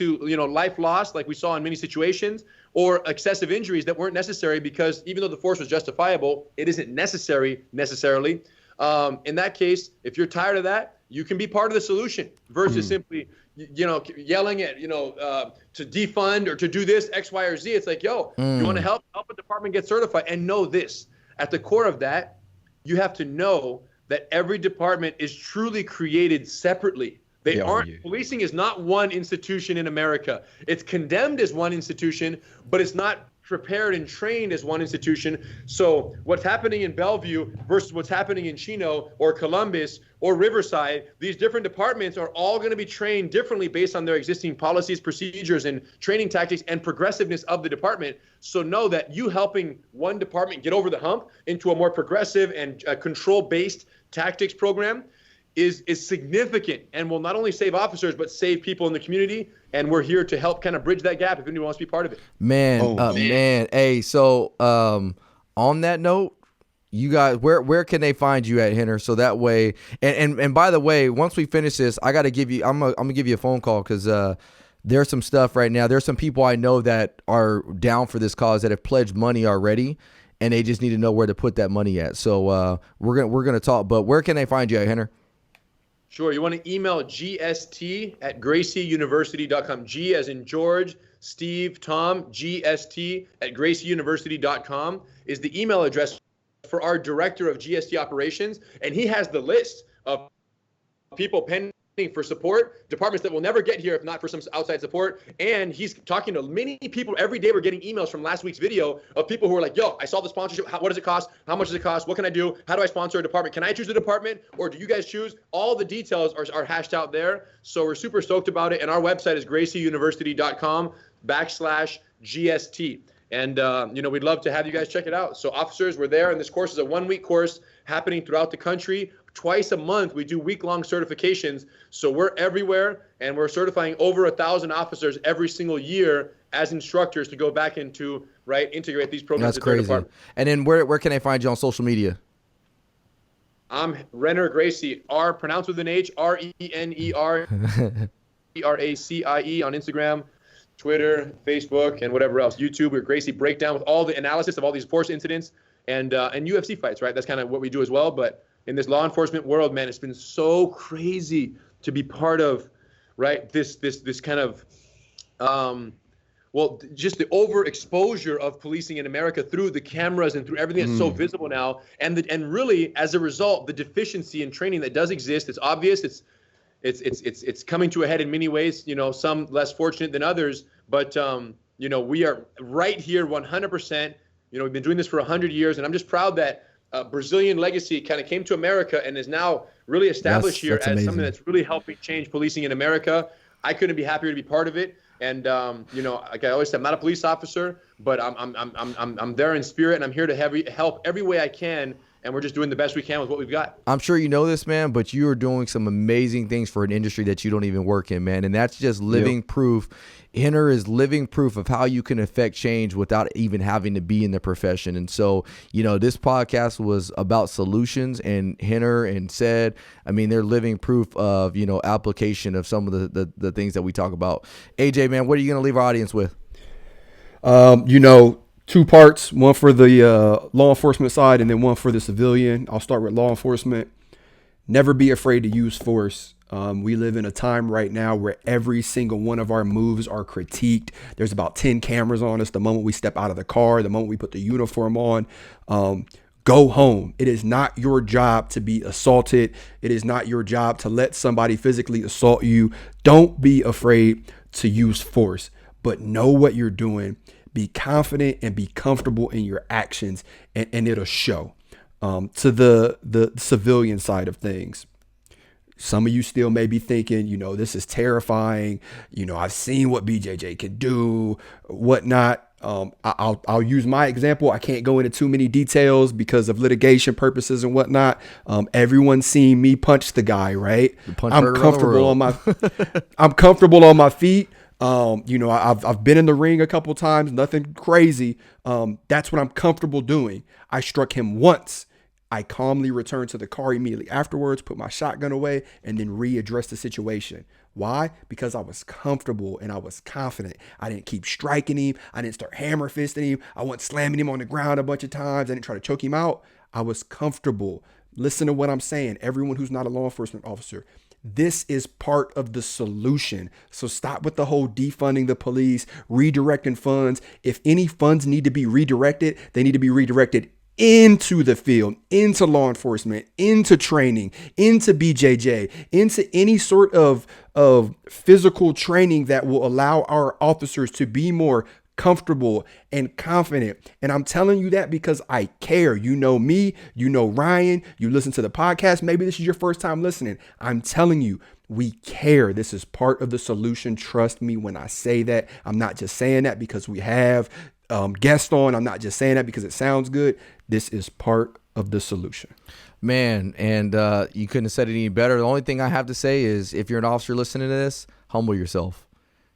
life loss, like we saw in many situations, or excessive injuries that weren't necessary because even though the force was justifiable, it isn't necessary necessarily. In that case, if you're tired of that, you can be part of the solution versus simply, yelling at, to defund or to do this X, Y, or Z. It's like, you want to help a department get certified, and know this. At the core of that, you have to know that every department is truly created separately. They aren't. Policing is not one institution in America. It's condemned as one institution, but it's not prepared and trained as one institution. So what's happening in Bellevue versus what's happening in Chino or Columbus or Riverside, these different departments are all going to be trained differently based on their existing policies, procedures, and training tactics and progressiveness of the department. So know that you helping one department get over the hump into a more progressive and control-based tactics program is significant and will not only save officers, but save people in the community. And we're here to help kind of bridge that gap if anyone wants to be part of it. Man. Hey, so on that note, you guys, where can they find you at, Henner? So that way, and by the way, once we finish this, I'm gonna give you a phone call because there's some stuff right now. There's some people I know that are down for this cause that have pledged money already, and they just need to know where to put that money at. So we're gonna talk. But where can they find you at, Henner? Sure. You want to email gst@gracieuniversity.com. G as in George, Steve, Tom, gst@gracieuniversity.com is the email address for our director of GST operations. And he has the list of people pending for support, departments that will never get here if not for some outside support. And he's talking to many people every day. We're getting emails from last week's video of people who are like, I saw the sponsorship. What does it cost? How much does it cost? What can I do? How do I sponsor a department? Can I choose a department or do you guys choose? All the details are hashed out there. So we're super stoked about it. And our website is gracieuniversity.com/GST. And, we'd love to have you guys check it out. So officers, we're there. And this course is a 1-week course happening throughout the country. Twice a month, we do week-long certifications. So we're everywhere, and we're certifying over 1,000 officers every single year as instructors to go back into, integrate these programs. That's crazy. And then where can I find you on social media? I'm Rener Gracie, R pronounced with an H, Rener Gracie on Instagram, Twitter, Facebook, and whatever else. YouTube, we're Gracie Breakdown with all the analysis of all these force incidents and UFC fights, right? That's kind of what we do as well. But in this law enforcement world, man, it's been so crazy to be part of, this kind of, just the overexposure of policing in America through the cameras and through everything that's so visible now. And really, as a result, the deficiency in training that does exist, it's obvious, it's coming to a head in many ways, some less fortunate than others, but, we are right here 100%. We've been doing this for 100 years, and I'm just proud that Brazilian legacy kind of came to America and is now really established here as something that's really helping change policing in America. I couldn't be happier to be part of it. And like I always said, I'm not a police officer, but I'm there in spirit, and I'm here to help every way I can. And we're just doing the best we can with what we've got. I'm sure you know this, man, but you are doing some amazing things for an industry that you don't even work in, man. And that's just living proof. Henner is living proof of how you can affect change without even having to be in the profession. And so, this podcast was about solutions, and Henner and Ced, they're living proof of, application of some of the things that we talk about. AJ, man, what are you going to leave our audience with? 2 parts, one for the law enforcement side and then one for the civilian. I'll start with law enforcement. Never be afraid to use force. We live in a time right now where every single one of our moves are critiqued. There's about 10 cameras on us the moment we step out of the car, the moment we put the uniform on. Go home. It is not your job to be assaulted. It is not your job to let somebody physically assault you. Don't be afraid to use force, but know what you're doing. Be confident and be comfortable in your actions, and it'll show. To the civilian side of things, some of you still may be thinking, this is terrifying. I've seen what BJJ can do, whatnot. I'll use my example. I can't go into too many details because of litigation purposes and whatnot. Everyone's seen me punch the guy, right? I'm comfortable on my feet. I've been in the ring a couple times, nothing crazy. That's what I'm comfortable doing. I struck him once. I calmly returned to the car immediately afterwards, put my shotgun away, and then readdressed the situation. Why? Because I was comfortable and I was confident. I didn't keep striking him. I didn't start hammer fisting him. I wasn't slamming him on the ground a bunch of times. I didn't try to choke him out. I was comfortable. Listen to what I'm saying. Everyone who's not a law enforcement officer, this is part of the solution. So stop with the whole defunding the police, redirecting funds. If any funds need to be redirected, they need to be redirected into the field, into law enforcement, into training, into BJJ, into any sort of physical training that will allow our officers to be more comfortable and confident. And I'm telling you that because I care. You know me, you know Ryan, you listen to the podcast. Maybe this is your first time listening. I'm telling you, we care. This is part of the solution. Trust me when I say that. I'm not just saying that because we have guests on. I'm not just saying that because it sounds good. This is part of the solution. Man, and you couldn't have said it any better. The only thing I have to say is if you're an officer listening to this, humble yourself.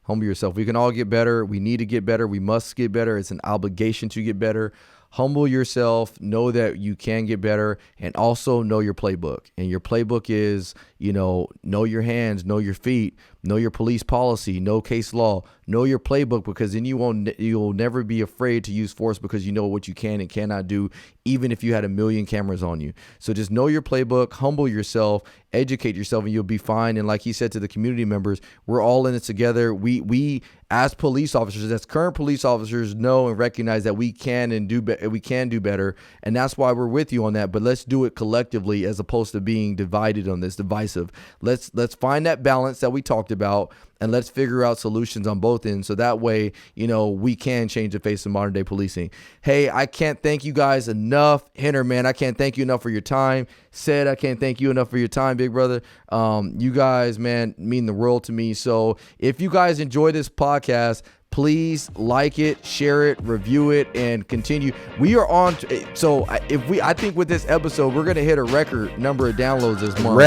Humble yourself. We can all get better. We need to get better. We must get better. It's an obligation to get better. Humble yourself. Know that you can get better, and also know your playbook. And your playbook is, know your hands, know your feet, know your police policy, know case law, know your playbook, because then you'll never be afraid to use force because you know what you can and cannot do, even if you had 1 million cameras on you. So just know your playbook, humble yourself, educate yourself, and you'll be fine. And like he said to the community members, we're all in it together. We as police officers, as current police officers, know and recognize that we can do better, and that's why we're with you on that. But let's do it collectively as opposed to being divided on this, divisive. Let's find that balance that we talked about, and let's figure out solutions on both ends, so that way we can change the face of modern day policing. Hey, I can't thank you guys enough. Henner, man, I can't thank you enough for your time. Ced, I can't thank you enough for your time, big brother. You guys, man, mean the world to me. So if you guys enjoy this podcast, please like it, share it, review it, and continue. We are on. I think with this episode, we're gonna hit a record number of downloads this month.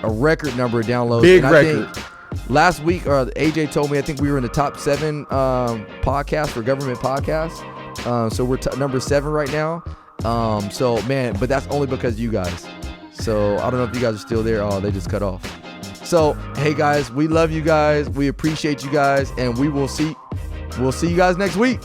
A record number of downloads. Big record. Last week, AJ told me, I think we were in the top 7 podcasts for government podcasts. So we're number 7 right now. So man, but that's only because of you guys. So I don't know if you guys are still there. Oh, they just cut off. So hey guys, we love you guys. We appreciate you guys, and we'll see you guys next week.